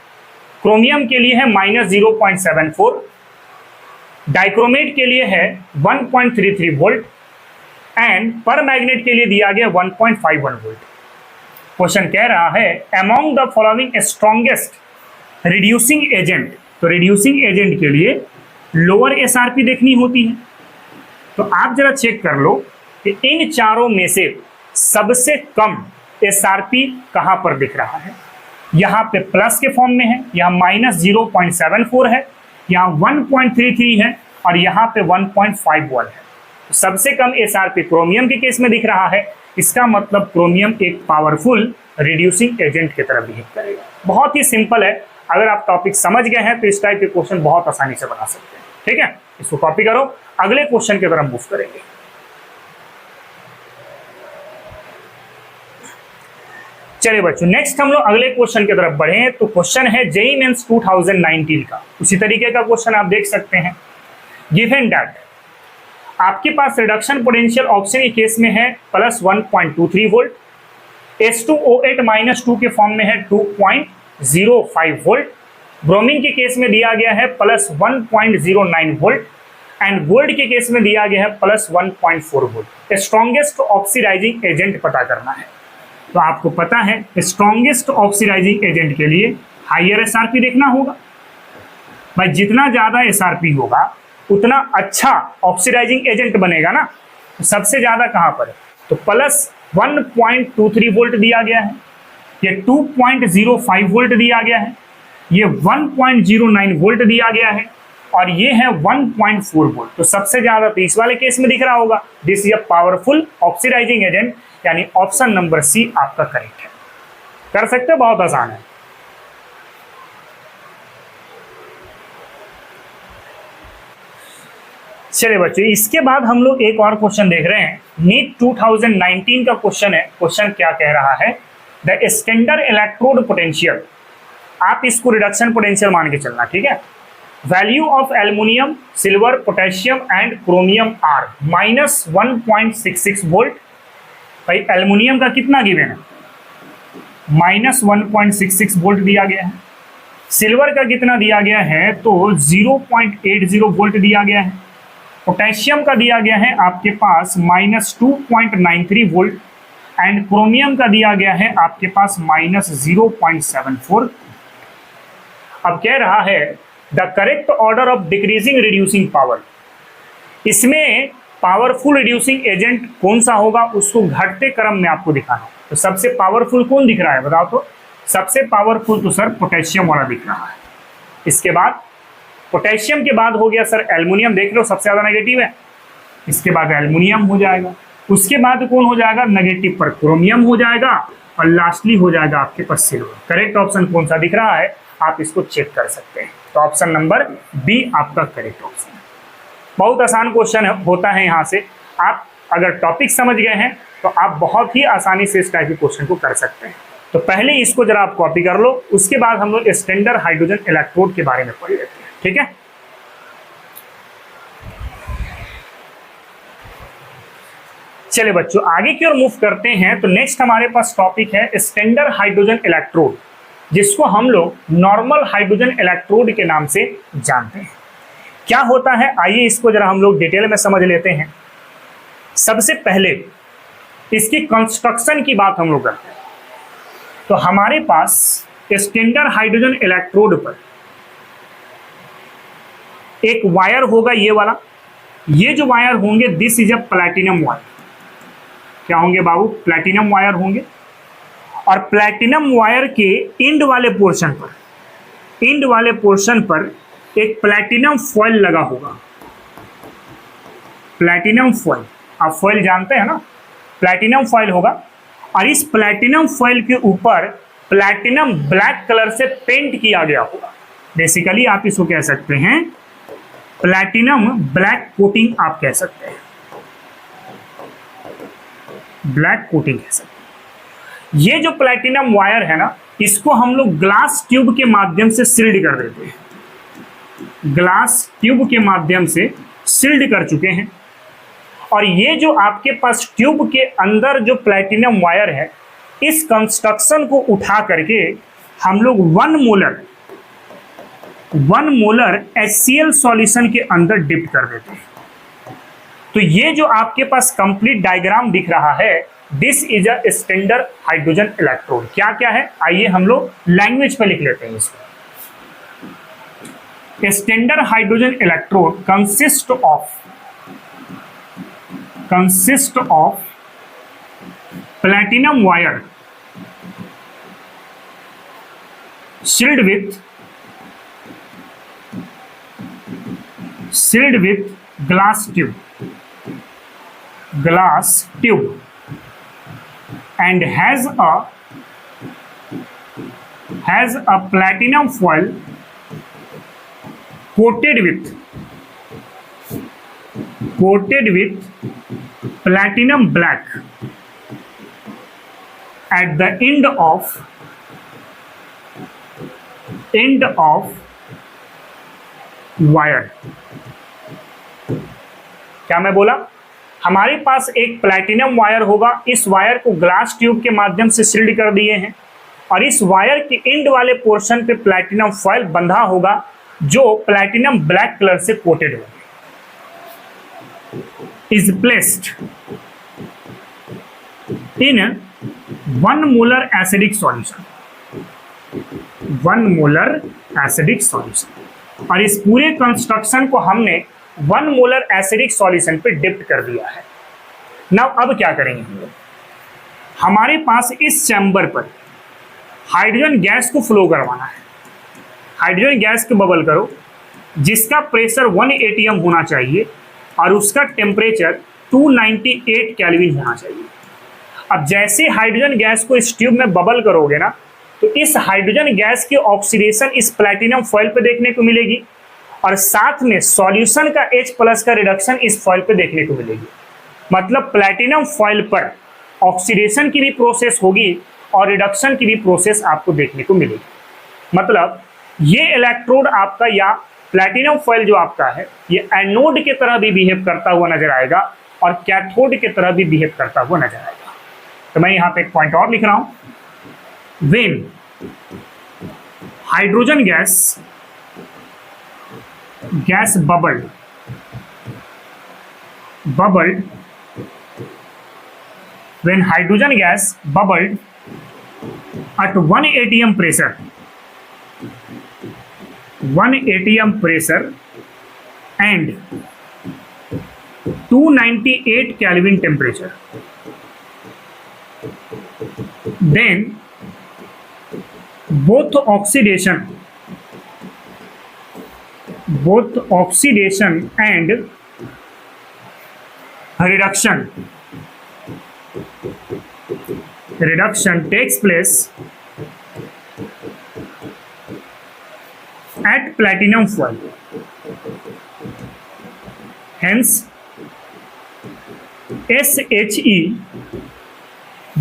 क्रोमियम के लिए है -0.74, डाइक्रोमेट के लिए है 1.33 वोल्ट एंड पर मैग्नेट के लिए दिया गया 1.51 वोल्ट। क्वेश्चन कह रहा है among the following strongest reducing agent. तो रिड्यूसिंग एजेंट के लिए लोअर एसआरपी देखनी होती है। तो आप जरा चेक कर लो कि इन चारों में से सबसे कम एसआरपी कहां पर दिख रहा है। यहां पे प्लस के फॉर्म में है, यहां -0.74 है, यहां 1.33 है और यहां पे 1.51 है। तो सबसे कम एसआरपी क्रोमियम के केस में दिख रहा है। इसका मतलब क्रोमियम एक पावरफुल रिड्यूसिंग एजेंट की तरह बिहेव करेगा। बहुत ही सिंपल है, अगर आप टॉपिक समझ गए हैं तो इस टाइप के क्वेश्चन बहुत आसानी से बना सकते हैं। ठीक है, इसको कॉपी करो, अगले क्वेश्चन की तरफ मूव करेंगे। चलिए बच्चों नेक्स्ट हम लोग अगले क्वेश्चन की तरफ बढ़े। तो क्वेश्चन है जेईई मेंस 2019 का, उसी तरीके का क्वेश्चन आप देख सकते हैं। गिवन दैट आपके पास रिडक्शन पोटेंशियल ऑप्शन के केस में है +1.23 वोल्ट, H2O8 -2 के फॉर्म में है 2.05 वोल्ट, ब्रोमीन के केस में दिया गया है +1.09 वोल्ट एंड गोल्ड के केस में दिया गया है +1.4 वोल्ट। स्ट्रॉन्गेस्ट ऑक्सीडाइजिंग एजेंट पता करना है। तो आपको पता है स्ट्रॉन्गेस्ट ऑक्सीडाइजिंग एजेंट के लिए हायर एसआरपी देखना होगा। भाई जितना ज्यादा एसआरपी होगा उतना अच्छा ऑक्सीडाइजिंग एजेंट बनेगा ना। तो सबसे ज्यादा कहां पर है, तो +1.23 वोल्ट दिया गया है, ये 2.05 वोल्ट दिया गया है, ये 1.09 वोल्ट दिया गया है और ये है 1.4 वोल्ट। तो सबसे ज्यादा तो इस वाले केस में दिख रहा होगा। This is a powerful oxidising agent, यानी ऑप्शन नंबर सी आपका करेक्ट है। कर सकते हो, बहुत आसान है। चलिए बच्चों इसके बाद हम लोग एक और क्वेश्चन देख रहे हैं। नीट 2019 का क्वेश्चन है। क्वेश्चन क्या कह रहा है, द स्टैंडर्ड इलेक्ट्रोड पोटेंशियल, आप इसको रिडक्शन पोटेंशियल मान के चलना। ठीक है, value of aluminium, silver, potassium and chromium are -1.66 volt. भाई एल्युमिनियम का कितना गिवन है, -1.66 वोल्ट दिया गया है। सिल्वर का कितना दिया गया है, तो 0.80 वोल्ट दिया गया है। पोटेशियम का दिया गया है आपके पास -2.93 वोल्ट एंड क्रोमियम का दिया गया है आपके पास -0.74। अब कह रहा है the correct order of decreasing reducing power. इसमें पावरफुल रिड्यूसिंग एजेंट कौन सा होगा, उसको घटते क्रम में आपको दिखाना। तो सबसे पावरफुल कौन दिख रहा है बताओ तो। सबसे पावरफुल तो सर पोटेशियम वाला दिख रहा है। इसके बाद पोटेशियम के बाद हो गया सर एल्युमिनियम, देख लो सबसे ज्यादा नेगेटिव है। इसके बाद एल्युमिनियम हो जाएगा, उसके बाद कौन हो जाएगा, नेगेटिव पर क्रोमियम हो जाएगा और लास्टली हो जाएगा आपके पास सिल्वर। करेक्ट ऑप्शन कौन सा दिख रहा है आप इसको चेक कर सकते हैं। तो ऑप्शन नंबर बी आपका करेक्ट ऑप्शन है। बहुत आसान क्वेश्चन होता है। यहाँ से आप अगर टॉपिक समझ गए हैं तो आप बहुत ही आसानी से इस टाइप के क्वेश्चन को कर सकते हैं। तो पहले इसको जरा आप कॉपी कर लो, उसके बाद हम लोग स्टैंडर्ड हाइड्रोजन इलेक्ट्रोड के बारे में पढ़ लेते हैं। ठीक है, चलिए बच्चों आगे की ओर मूव करते हैं। तो नेक्स्ट हमारे पास टॉपिक है स्टैंडर्ड हाइड्रोजन इलेक्ट्रोड, जिसको हम लोग नॉर्मल हाइड्रोजन इलेक्ट्रोड के नाम से जानते हैं। क्या होता है आइए इसको जरा हम लोग डिटेल में समझ लेते हैं। सबसे पहले इसकी कंस्ट्रक्शन की बात हम लोग करते हैं। तो हमारे पास स्टैंडर्ड हाइड्रोजन इलेक्ट्रोड पर एक वायर होगा, ये वाला। ये जो वायर होंगे this is a platinum wire. क्या होंगे बाबू, प्लैटिनम वायर होंगे। और प्लैटिनम वायर के इंड वाले पोर्शन पर एक प्लैटिनम फॉइल लगा होगा। प्लैटिनम फॉइल, आप फॉइल जानते हैं ना, प्लैटिनम फॉइल होगा, और इस प्लैटिनम फॉइल के ऊपर प्लैटिनम ब्लैक कलर से पेंट किया गया होगा। बेसिकली आप इसको कह सकते हैं प्लैटिनम ब्लैक कोटिंग, आप कह सकते हैं ब्लैक कोटिंग कह सकते हैं। ये जो प्लैटिनम वायर है ना, इसको हम लोग ग्लास ट्यूब के माध्यम से सील्ड कर देते हैं। ग्लास ट्यूब के माध्यम से सील्ड कर चुके हैं, और ये जो आपके पास ट्यूब के अंदर जो प्लैटिनम वायर है, इस कंस्ट्रक्शन को उठा करके हम लोग 1 मोलर HCl सॉल्यूशन के अंदर डिप कर देते हैं। तो ये जो आपके पास कंप्लीट डायग्राम दिख रहा है, this is a standard hydrogen electrode. क्या क्या है, आइए हम लोग लैंग्वेज पे लिख लेते हैं इसको। Standard hydrogen electrode consist of platinum wire sealed with glass tube and has a platinum foil coated with platinum black at the end of wire। क्या मैं बोला, हमारे पास एक प्लैटिनम वायर होगा, इस वायर को ग्लास ट्यूब के माध्यम से सील्ड कर दिए हैं, और इस वायर के एंड वाले पोर्शन पे प्लैटिनम फॉइल बंधा होगा जो प्लैटिनम ब्लैक कलर से कोटेड होगा। is placed in 1 molar acidic solution, 1 molar acidic solution, और इस पूरे कंस्ट्रक्शन को हमने 1 मोलर एसिडिक सॉल्यूशन पे डिप कर दिया है। नाउ अब क्या करेंगे हम लोग, हमारे पास इस चैम्बर पर हाइड्रोजन गैस को फ्लो करवाना है। हाइड्रोजन गैस को बबल करो, जिसका प्रेशर 1 atm होना चाहिए और उसका टेम्परेचर 298 केल्विन होना चाहिए। अब जैसे हाइड्रोजन गैस को इस ट्यूब में बबल करोगे ना, तो इस हाइड्रोजन गैस की ऑक्सीडेशन इस प्लैटिनम फॉइल पे देखने को मिलेगी, और साथ में सॉल्यूशन का H+ का रिडक्शन इस फॉइल पे देखने को मिलेगी। मतलब प्लैटिनम फॉइल पर ऑक्सीडेशन की भी प्रोसेस होगी और रिडक्शन की भी प्रोसेस आपको देखने को मिलेगी। मतलब ये इलेक्ट्रोड आपका या प्लैटिनम फॉइल जो आपका है, ये एनोड की तरह भी बिहेव करता हुआ नजर आएगा और कैथोड की तरह भी बिहेव करता हुआ नजर आएगा। तो मैं यहाँ पे एक पॉइंट और लिख रहा हूं, when hydrogen gas bubbled when hydrogen gas bubbled at 1 atm pressure, 1 atm pressure and 298 Kelvin temperature, then both oxidation and reduction takes place at platinum foil. Hence SHE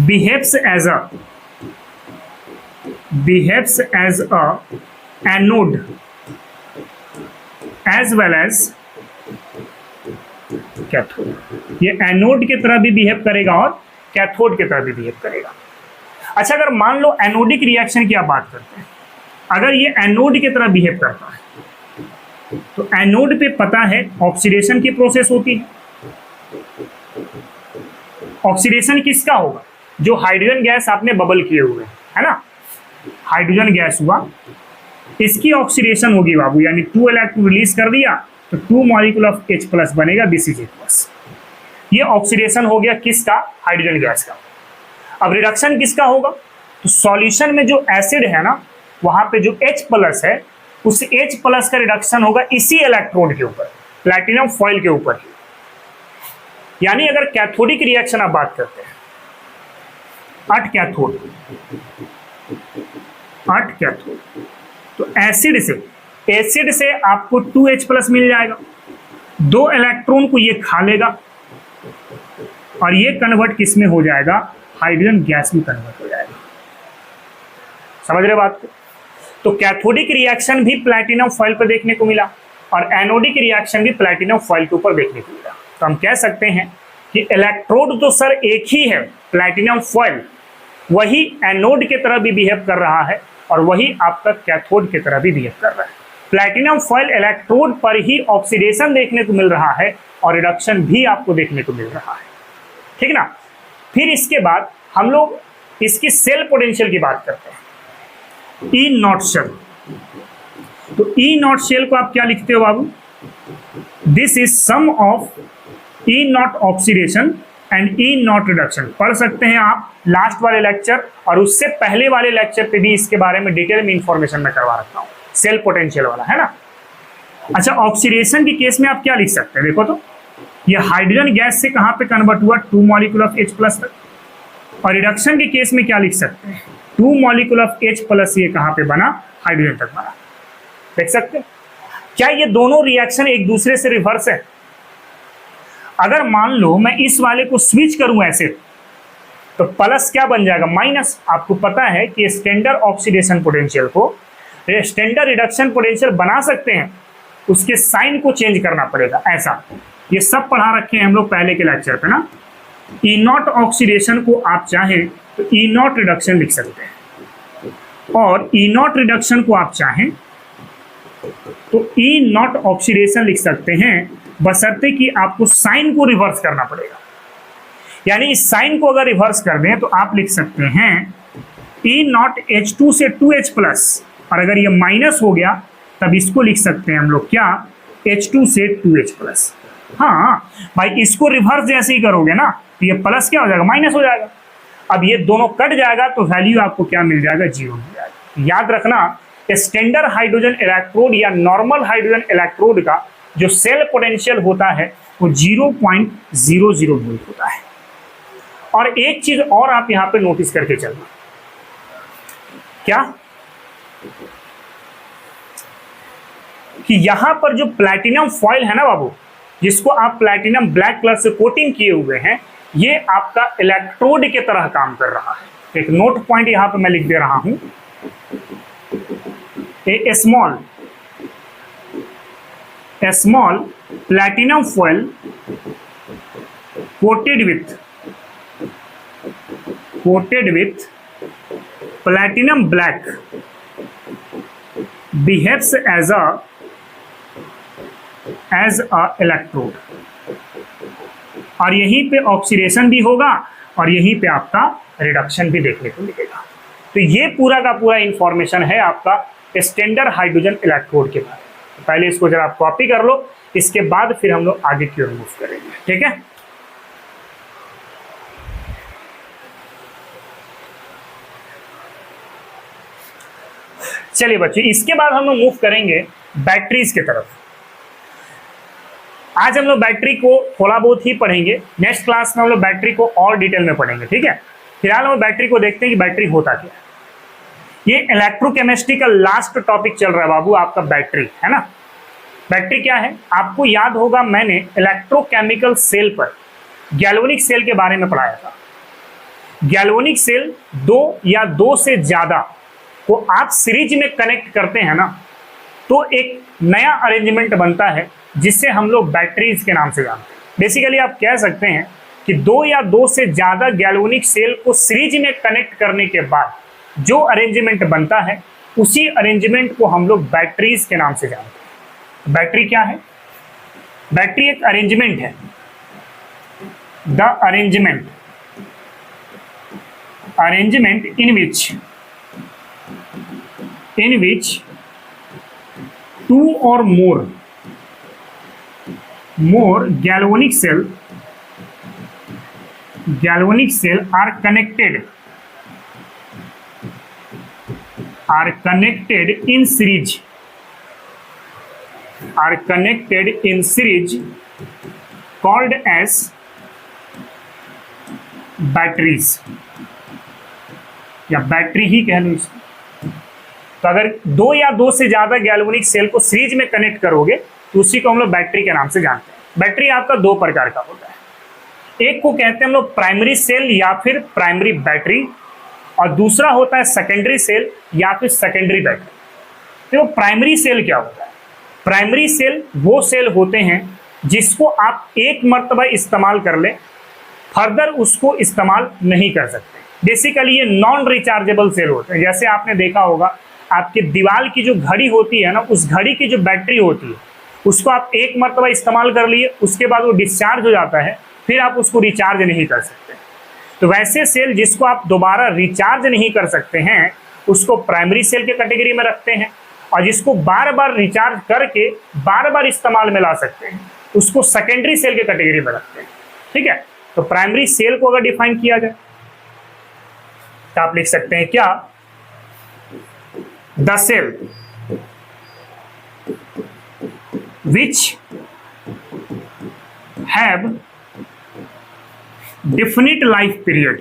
behaves as a anode as well as cathode. ये anode की तरह भी behave करेगा और cathode की तरह भी behave करेगा। अच्छा, अगर मान लो एनोडिक रिएक्शन की आप बात करते हैं, अगर ये एनोड की तरह बिहेव करता है तो एनोड पे पता है ऑक्सीडेशन की प्रोसेस होती है। ऑक्सीडेशन किसका होगा, जो हाइड्रोजन गैस आपने बबल किए हुए है ना, हाइड्रोजन गैस हुआ, इसकी ऑक्सीडेशन होगी बाबू, यानी 2 इलेक्ट्रॉन रिलीज कर दिया तो 2 मॉलिक्यूल ऑफ H+ बनेगा, दिस इज H+। ये ऑक्सीडेशन हो गया किसका, हाइड्रोजन गैस का। अब रिडक्शन किसका होगा, तो सॉल्यूशन में जो एसिड है ना, वहां पे जो H+ है उस H प्लस का रिडक्शन होगा इसी इलेक्ट्रोड के ऊपर, प्लैटिनम फॉइल के ऊपर ही। यानी अगर कैथोडिक रिएक्शन आप बात करते हैं, अट कैथोड, तो एसिड से आपको 2H प्लस मिल जाएगा, 2 इलेक्ट्रॉन को ये खा लेगा और ये कन्वर्ट किस में हो जाएगा, हाइड्रोजन गैस में कन्वर्ट हो जाएगा। समझ रहे बात को? तो कैथोडिक रिएक्शन भी प्लैटिनम फॉइल पर देखने को मिला और एनोडिक रिएक्शन भी प्लैटिनम फॉइल के ऊपर देखने को मिला। तो हम कह सकते हैं कि इलेक्ट्रोड तो सर एक ही है, प्लैटिनम फॉइल, वही एनोड की तरह भी बिहेव कर रहा है और वही आपका कैथोड की तरह भी बिहेव कर रहा है। प्लैटिनम फॉइल इलेक्ट्रोड पर ही ऑक्सीडेशन देखने को मिल रहा है और रिडक्शन भी आपको देखने को मिल रहा है, ठीक ना। फिर इसके बाद हम लोग इसकी सेल पोटेंशियल की बात करते हैं, ई नॉट शेल। तो ई नॉट शेल को आप क्या लिखते हो बाबू, this is sum of E naught oxidation and E naught reduction. पढ़ सकते हैं आप लास्ट वाले लेक्चर और उससे पहले वाले लेक्चर पे भी इसके बारे में डिटेल में इंफॉर्मेशन मैं करवा रखा हूँ, सेल पोटेंशियल वाला, है ना। अच्छा, ऑक्सीडेशन के केस में आप क्या लिख सकते हैं, देखो तो ये हाइड्रोजन गैस से कहाँ पे कन्वर्ट हुआ, 2 मॉलिक्यूल ऑफ H प्लस तक। और रिडक्शन के केस में क्या लिख सकते हैं, 2 मॉलिक्यूल ऑफ H प्लस ये कहाँ पे बना, हाइड्रोजन तक बना। देख सकते हैं क्या ये दोनों रिएक्शन एक दूसरे से रिवर्स है। अगर मान लो मैं इस वाले को स्विच करूं ऐसे, तो प्लस क्या बन जाएगा, माइनस। आपको पता है कि स्टैंडर्ड ऑक्सीडेशन पोटेंशियल को स्टैंडर्ड रिडक्शन पोटेंशियल बना सकते हैं, उसके साइन को चेंज करना पड़ेगा, ऐसा। ये सब पढ़ा रखे हैं हम लोग पहले के लेक्चर पे ना। ई नॉट ऑक्सीडेशन को आप चाहें तो ई नॉट रिडक्शन लिख सकते हैं, और ई नॉट रिडक्शन को आप चाहें तो ई नॉट ऑक्सीडेशन लिख सकते हैं, बशर्ते कि आपको साइन को रिवर्स करना पड़ेगा। यानी इस साइन को अगर रिवर्स कर दें तो आप लिख सकते हैं ई नॉट H2 से 2H प्लस, और अगर ये माइनस हो गया तब इसको लिख सकते हैं हम लोग क्या, H2 से 2H प्लस। हाँ भाई, इसको रिवर्स जैसे ही करोगे ना तो ये प्लस क्या हो जाएगा, माइनस हो जाएगा। अब ये दोनों कट जाएगा तो वैल्यू आपको क्या मिल जाएगा, 0 मिल जाएगा। याद रखना, स्टैंडर्ड हाइड्रोजन इलेक्ट्रोड या नॉर्मल हाइड्रोजन इलेक्ट्रोड का जो सेल पोटेंशियल होता है वो 0.00 वोल्ट होता है। और एक चीज और आप यहां पे नोटिस करके चलना, क्या कि यहां पर जो प्लैटिनम फॉइल है ना बाबू, जिसको आप प्लैटिनम ब्लैक कलर से कोटिंग किए हुए हैं, ये आपका इलेक्ट्रोड की तरह काम कर रहा है। एक नोट पॉइंट यहां पे मैं लिख दे रहा हूं, a small platinum foil coated with platinum black behaves as a electrode, और यहीं पे ऑक्सीडेशन भी होगा और यहीं पे आपका रिडक्शन भी देखने को मिलेगा। तो ये पूरा का पूरा इंफॉर्मेशन है आपका स्टैंडर्ड हाइड्रोजन इलेक्ट्रोड के बारे में। पहले इसको जरा आप कॉपी कर लो, इसके बाद फिर हम लोग आगे की ओर मूव करेंगे, ठीक है। चलिए बच्चों, इसके बाद हम लोग मूव करेंगे बैटरीज की तरफ। आज हम लोग बैटरी को थोड़ा बहुत ही पढ़ेंगे, नेक्स्ट क्लास में हम लोग बैटरी को और डिटेल में पढ़ेंगे, ठीक है। फिलहाल हम बैटरी को देखते हैं कि बैटरी होता क्या है। ये इलेक्ट्रोकेमिस्ट्री का लास्ट टॉपिक चल रहा है बाबू, आपका बैटरी, है ना। बैटरी क्या है, आपको याद होगा मैंने इलेक्ट्रोकेमिकल सेल पर गैल्वेनिक सेल के बारे में पढ़ाया था। गैल्वेनिक सेल 2 या 2 से ज्यादा को आप सीरीज में कनेक्ट करते हैं ना, तो एक नया अरेंजमेंट बनता है जिससे हम लोग बैटरीज के नाम से जानते हैं। बेसिकली आप कह सकते हैं कि 2 या 2 से ज्यादा गैल्वेनिक सेल को सीरीज में कनेक्ट करने के बाद जो अरेंजमेंट बनता है, उसी अरेंजमेंट को हम लोग बैटरीज के नाम से जानते हैं। बैटरी क्या है, बैटरी एक अरेंजमेंट है, the arrangement in which 2 or more galvanic cell are connected in series are connected in series called as batteries, या बैटरी ही कह लो इसको। तो अगर दो या दो से ज्यादा गैल्वेनिक सेल को सीरीज में कनेक्ट करोगे तो उसी को हम लोग बैटरी के नाम से जानते हैं। बैटरी आपका दो प्रकार का होता है, एक को कहते हैं हम लोग प्राइमरी सेल या फिर प्राइमरी बैटरी, और दूसरा होता है सेकेंडरी सेल या फिर सेकेंडरी बैटरी। तो प्राइमरी सेल क्या होता है? प्राइमरी सेल वो सेल होते हैं जिसको आप एक मर्तबा इस्तेमाल कर ले, फर्दर उसको इस्तेमाल नहीं कर सकते। बेसिकली ये नॉन रिचार्जेबल सेल होते हैं। जैसे आपने देखा होगा आपके दीवार की जो घड़ी होती है ना, उस घड़ी की जो बैटरी होती है उसको आप एक मर्तबा इस्तेमाल कर लिए, उसके बाद वो डिस्चार्ज हो जाता है, फिर आप उसको रिचार्ज नहीं कर सकते। तो वैसे सेल जिसको आप दोबारा रिचार्ज नहीं कर सकते हैं उसको प्राइमरी सेल के कैटेगरी में रखते हैं, और जिसको बार बार रिचार्ज करके बार बार इस्तेमाल में ला सकते हैं उसको सेकेंडरी सेल के कैटेगरी में रखते हैं। ठीक है, तो प्राइमरी सेल को अगर डिफाइन किया जाए तो आप लिख सकते हैं क्या? The cell which have definite life period,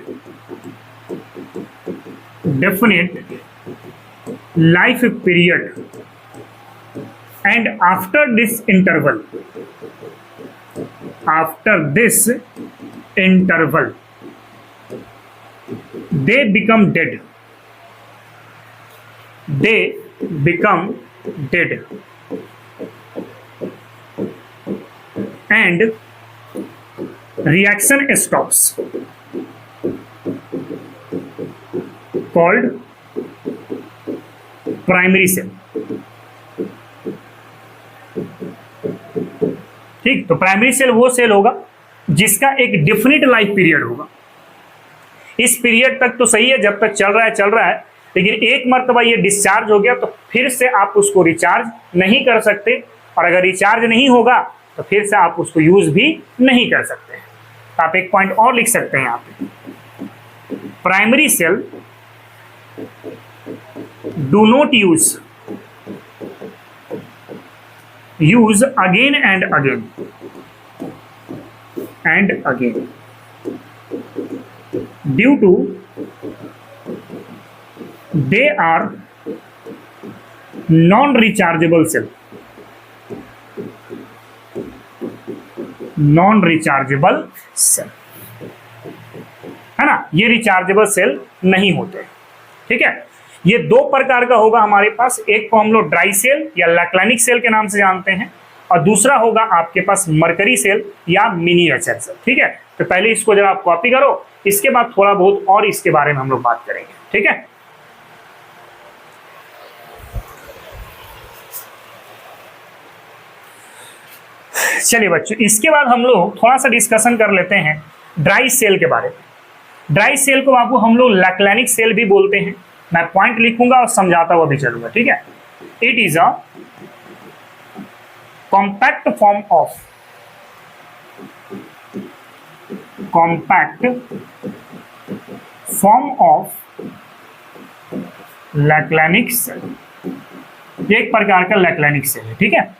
and after this interval they become dead, and reaction stops, called primary cell। ठीक, तो प्राइमरी सेल वो सेल होगा जिसका एक डिफिनिट लाइफ पीरियड होगा। इस पीरियड तक तो सही है, जब तक चल रहा है, लेकिन एक मर्तबा ये डिस्चार्ज हो गया तो फिर से आप उसको रिचार्ज नहीं कर सकते, और अगर रिचार्ज नहीं होगा तो फिर से आप उसको यूज भी नहीं कर सकते। तो आप एक पॉइंट और लिख सकते हैं यहाँ पे, primary cell do not use again and again due to they are non rechargeable cell, है ना, ये रिचार्जेबल सेल नहीं होते। ठीक है, ये दो प्रकार का होगा हमारे पास, एक को हम लोग ड्राई सेल या लैक्लानिक सेल के नाम से जानते हैं, और दूसरा होगा आपके पास मरकरी सेल या मिनिएचर सेल। ठीक है, तो पहले इसको जब आप कॉपी करो, इसके बाद थोड़ा बहुत और इसके बारे में हम लोग बात करेंगे। ठीक है, चलिए बच्चों, इसके बाद हम लोग थोड़ा सा डिस्कशन कर लेते हैं ड्राई सेल के बारे में। ड्राई सेल को बाबू हम लोग लैक्लानिक सेल भी बोलते हैं। मैं पॉइंट लिखूंगा और समझाता हुआ भी चलूंगा। ठीक है, it is a compact form of Leclanche cell, एक प्रकार का लैक्लानिक सेल है। ठीक है,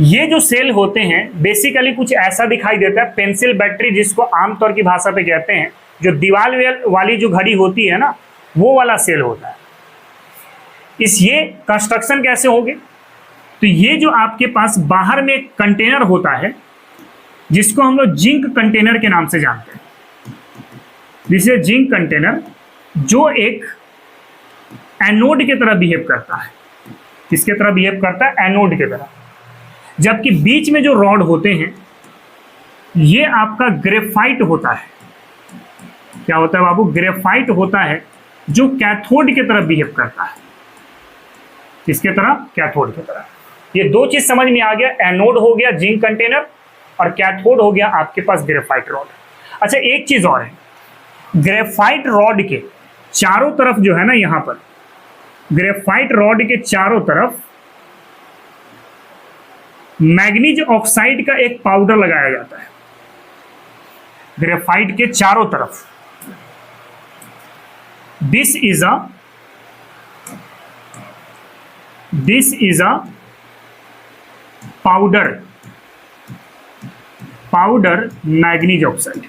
ये जो सेल होते हैं बेसिकली कुछ ऐसा दिखाई देता है, पेंसिल बैटरी जिसको आमतौर की भाषा पे कहते हैं, जो दीवार वाली जो घड़ी होती है ना, वो वाला सेल होता है। ये कंस्ट्रक्शन कैसे होंगे? तो ये जो आपके पास बाहर में एक कंटेनर होता है जिसको हम लोग जिंक कंटेनर के नाम से जानते हैं, जिसे जिंक कंटेनर, जो एक एनोड की तरह बिहेव करता है। किसके तरह बिहेव करता है? एनोड की तरह। जबकि बीच में जो रॉड होते हैं ये आपका ग्रेफाइट होता है। क्या होता है बाबू? ग्रेफाइट होता है, जो कैथोड की तरह बिहेव करता है। किसके तरह? कैथोड की तरह। ये दो चीज समझ में आ गया, एनोड हो गया जिंक कंटेनर और कैथोड हो गया आपके पास ग्रेफाइट रॉड। अच्छा, एक चीज और है, ग्रेफाइट रॉड के चारों तरफ जो है ना, यहां पर ग्रेफाइट रॉड के चारों तरफ मैग्नीज ऑक्साइड का एक पाउडर लगाया जाता है। ग्रेफाइट के चारों तरफ this is a powder manganese oxide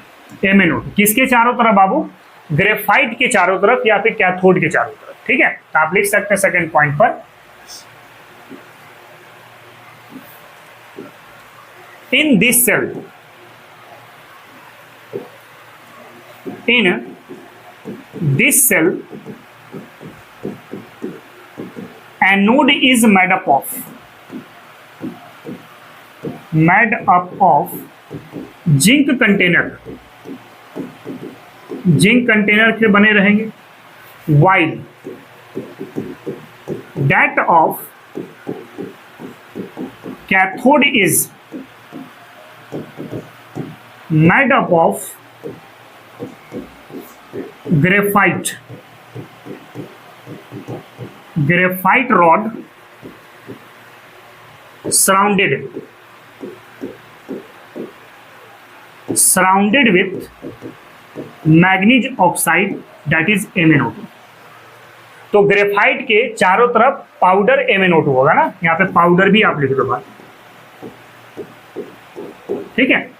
MnO2। किसके चारों तरफ बाबू? ग्रेफाइट के चारों तरफ या फिर कैथोड के चारों तरफ। ठीक है, तो आप लिख सकते हैं सेकंड पॉइंट पर, in this cell, anode is made up of zinc container के बने रहेंगे, while that of cathode is made up of graphite rod surrounded with manganese oxide that is MnO2। तो ग्रेफाइट के चारों तरफ पाउडर MnO2 होगा ना, यहाँ पे पाउडर भी आप लिख दो भाई। ठीक है,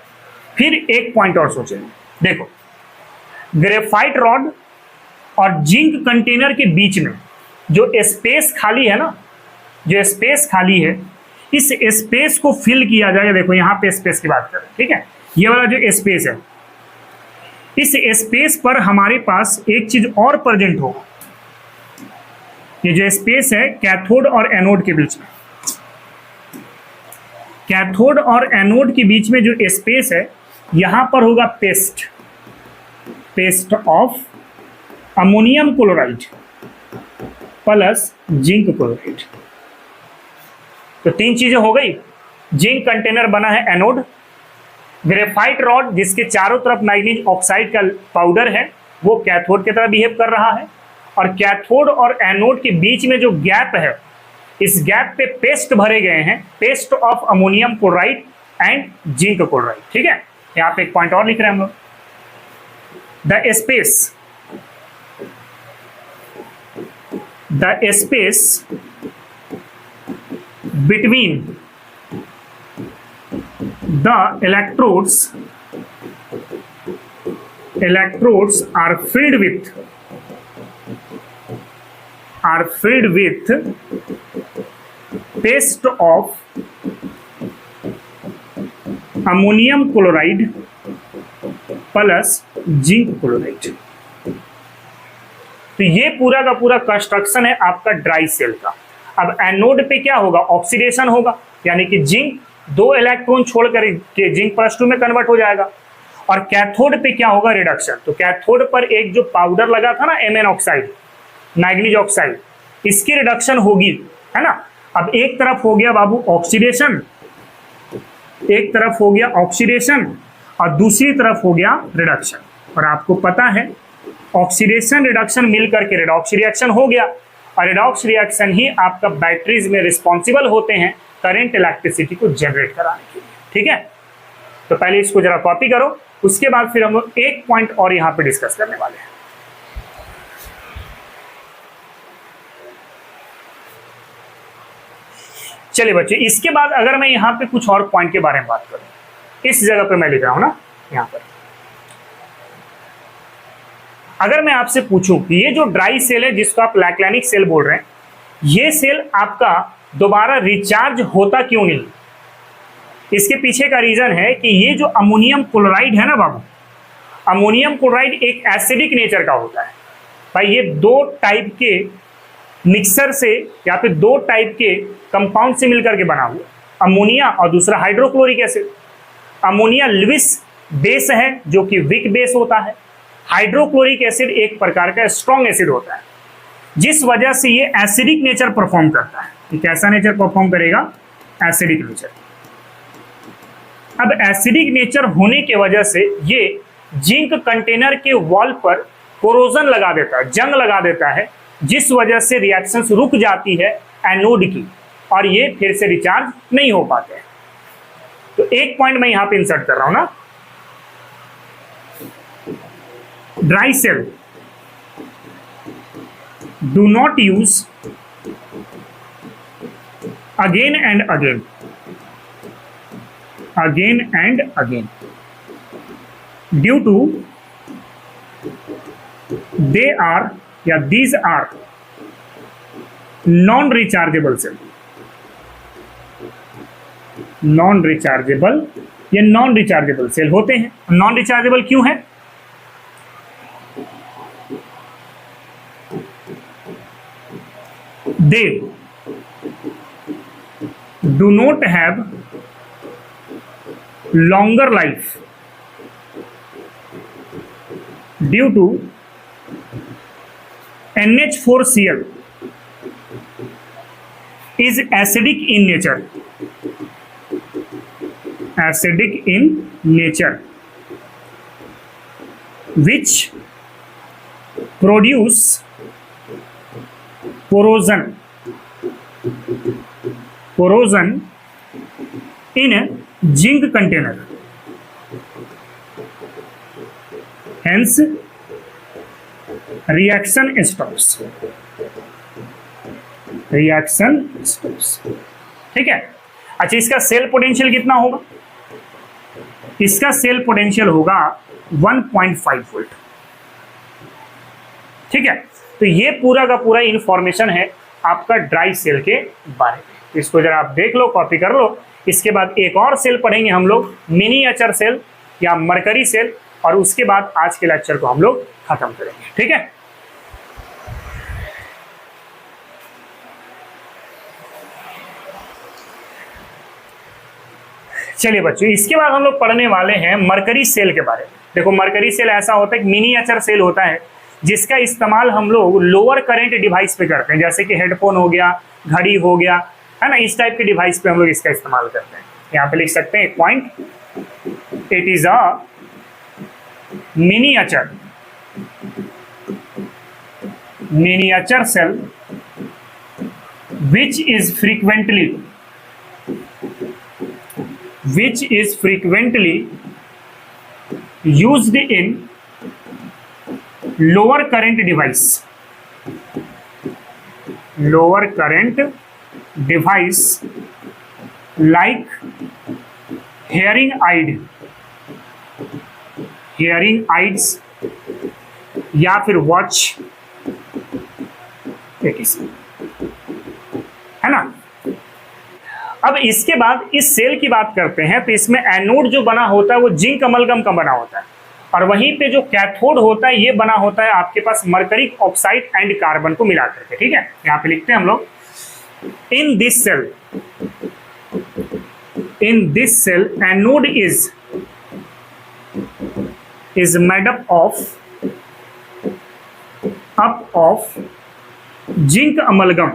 फिर एक पॉइंट और सोचें, देखो ग्रेफाइट रॉड और जिंक कंटेनर के बीच में जो स्पेस खाली है ना, जो स्पेस खाली है, इस स्पेस को फिल किया जाएगा। देखो यहाँ पे स्पेस की बात करें, ठीक है, ये वाला जो स्पेस है, इस स्पेस पर हमारे पास एक चीज और प्रेजेंट होगा। ये जो स्पेस है कैथोड और एनोड के बीच में, कैथोड और एनोड के बीच में जो स्पेस है, यहां पर होगा paste of ammonium chloride plus zinc chloride. तो तीन चीजें हो गई, जिंक कंटेनर बना है एनोड, ग्रेफाइट रॉड जिसके चारों तरफ मैग्नीज ऑक्साइड का पाउडर है वो कैथोड की तरह बिहेव कर रहा है, और कैथोड और एनोड के बीच में जो गैप है, इस गैप पे पेस्ट भरे गए हैं, paste of ammonium chloride and zinc chloride. ठीक है, यहाँ पे एक पॉइंट और लिख रहे हैं हम लोग, the space between the electrodes are filled with paste of ammonium chloride plus zinc chloride। तो ये पूरा का पूरा कंस्ट्रक्शन है आपका ड्राई सेल का। अब एनोड पे क्या होगा? ऑक्सीडेशन होगा, यानी कि जिंक 2 इलेक्ट्रॉन छोड़कर के जिंक +2 में कन्वर्ट हो जाएगा। और कैथोड पे क्या होगा? रिडक्शन। तो कैथोड पर एक जो पाउडर लगा था ना Mn ऑक्साइड, मैग्नीज ऑक्साइड, इसकी रिडक्शन होगी, है ना। अब एक तरफ हो गया बाबू ऑक्सीडेशन, एक तरफ हो गया ऑक्सीडेशन और दूसरी तरफ हो गया रिडक्शन। और आपको पता है ऑक्सीडेशन रिडक्शन मिलकर के रेडॉक्स रिएक्शन हो गया, और रेडॉक्स रिएक्शन ही आपका बैटरीज में रिस्पॉन्सिबल होते हैं करंट इलेक्ट्रिसिटी को जनरेट कराने के लिए। ठीक है, तो पहले इसको जरा कॉपी करो, उसके बाद फिर हम लोग एक पॉइंट और यहां पे डिस्कस करने वाले हैं। चलिए बच्चे, इसके बाद अगर मैं यहां पे कुछ और पॉइंट के बारे में बात करूं, इस जगह पे मैं लिख रहा हूं ना, यहां पर अगर मैं आपसे पूछूं कि ये जो ड्राई सेल है जिसको आप लैक्लैनिक सेल बोल रहे हैं, ये सेल आपका दोबारा रिचार्ज होता क्यों नहीं? इसके पीछे का रीजन है कि ये जो अमोनियम क्लोराइड है ना बाबू, अमोनियम क्लोराइड एक एसिडिक नेचर का होता है भाई। ये 2 टाइप के मिक्सर से या फिर 2 टाइप के कंपाउंड से मिलकर के बना हुआ, अमोनिया और दूसरा hydrochloric acid. Ammonia Lewis base है जो कि वीक बेस होता है, हाइड्रोक्लोरिक एसिड एक प्रकार का स्ट्रॉन्ग एसिड होता है, जिस वजह से ये एसिडिक नेचर परफॉर्म करता है। ये कैसा नेचर परफॉर्म करेगा? Acidic nature. अब एसिडिक नेचर होने के वजह से ये जिंक कंटेनर के वॉल पर कोरोजन लगा देता है, जंग लगा देता है, जिस वजह से रिएक्शंस रुक जाती है एनोड की, और ये फिर से रिचार्ज नहीं हो पाते हैं। तो एक पॉइंट मैं यहां पे इंसर्ट कर रहा हूं ना, dry cell do not use again and again, again and again, due to they are या these are non rechargeable cell, non rechargeable या नॉन रिचार्जेबल सेल होते हैं। नॉन रिचार्जेबल क्यों है? They do not have longer life due to NH4Cl is acidic in nature, acidic in nature, which produce corrosion in a zinc container. Hence reaction stops, reaction stops। ठीक है। अच्छा, इसका cell potential कितना होगा? इसका cell potential होगा 1.5 volt. ठीक है। तो ये पूरा का पूरा इंफॉर्मेशन है आपका ड्राई सेल के बारे में। इसको जरा आप देख लो, कॉपी कर लो। इसके बाद एक और सेल पढ़ेंगे हम लोग, मिनिएचर सेल या मरकरी सेल, और उसके बाद आज के लेक्चर को हम लोग खत्म करेंगे। ठीक है। चलिए बच्चों, इसके बाद हम लोग पढ़ने वाले हैं मरकरी सेल के बारे में। देखो, मरकरी सेल ऐसा होता है, मिनिएचर सेल होता है जिसका इस्तेमाल हम लोग लोअर करंट डिवाइस पे करते हैं, जैसे कि हेडफोन हो गया, घड़ी हो गया, है ना। इस टाइप के डिवाइस पे हम लोग इसका इस्तेमाल करते हैं। यहाँ पे लिख सकते हैं एक point, it is a miniature cell which is frequently used in lower current device like hearing aids या फिर वॉच, है ना। अब इसके बाद इस सेल की बात करते हैं, तो इसमें एनोड जो बना होता है वो जिंक अमलगम का बना होता है, और वहीं पे जो कैथोड होता है ये बना होता है आपके पास मर्करिक ऑक्साइड एंड कार्बन को मिला करके। ठीक है। यहाँ पे लिखते हैं हम लोग, in this cell anode is made up of zinc amalgam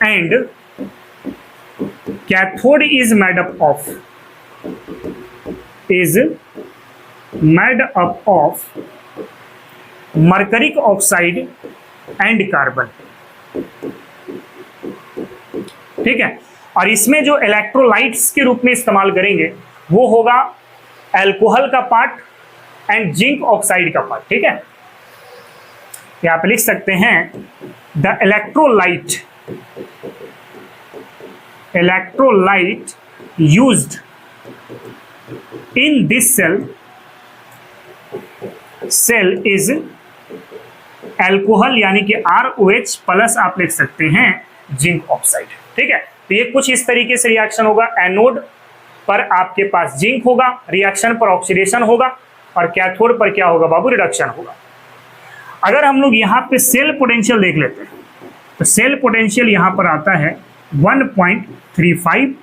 and cathode is made up of mercuric oxide and carbon। ठीक है। और इसमें जो इलेक्ट्रोलाइट्स के रूप में इस्तेमाल करेंगे वो होगा अल्कोहल का पार्ट एंड जिंक ऑक्साइड का पार्ट। ठीक है। यहाँ पे लिख सकते हैं, the electrolyte used in this cell is alcohol, यानी कि ROH प्लस आप लिख सकते हैं जिंक ऑक्साइड। ठीक है। तो ये कुछ इस तरीके से रिएक्शन होगा। एनोड पर आपके पास जिंक होगा, रिएक्शन पर ऑक्सीडेशन होगा, और कैथोड पर क्या होगा बाबू? रिडक्शन होगा। अगर हम लोग यहाँ पे सेल पोटेंशियल देख लेते हैं, तो सेल पोटेंशियल यहाँ पर आता है 1.35।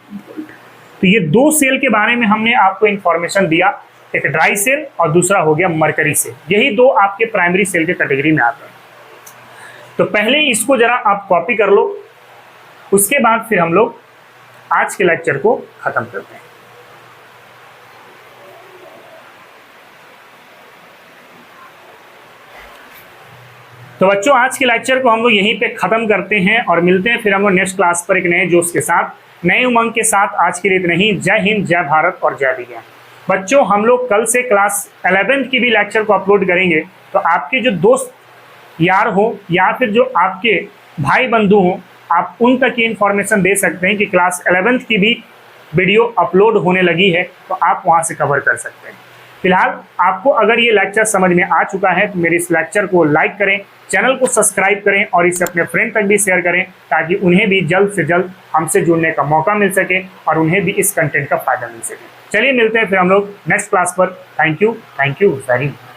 तो ये दो सेल के बारे में हमने आपको इंफॉर्मेशन दिया, एक ड्राई सेल और दूसरा हो गया मरकरी सेल। यही दो आपके प्राइमरी सेल के कैटेगरी में आते हैं। तो पहले इसको जरा आप कॉपी कर लो, उसके बाद फिर हम लोग आज के लेक्चर को खत्म करते हैं। तो बच्चों, आज के लेक्चर को हम लोग यहीं पे खत्म करते हैं और मिलते हैं फिर हम लोग नेक्स्ट क्लास पर एक नए जोश के साथ, नए उमंग के साथ। आज के लिए इतना ही। जय हिंद, जय भारत और जय विज्ञान। बच्चों, हम लोग कल से क्लास 11th की भी लेक्चर को अपलोड करेंगे, तो आपके जो दोस्त यार हो या फिर जो आपके भाई बंधु हो, आप उन तक ये इन्फॉर्मेशन दे सकते हैं कि क्लास 11th की भी वीडियो अपलोड होने लगी है, तो आप वहाँ से कवर कर सकते हैं। फिलहाल आपको अगर ये लेक्चर समझ में आ चुका है तो मेरे इस लेक्चर को लाइक करें, चैनल को सब्सक्राइब करें और इसे अपने फ्रेंड तक भी शेयर करें, ताकि उन्हें भी जल्द से जल्द हमसे जुड़ने का मौका मिल सके और उन्हें भी इस कंटेंट का फायदा मिल सके। चलिए मिलते हैं फिर हम लोग नेक्स्ट क्लास पर। Thank you very much.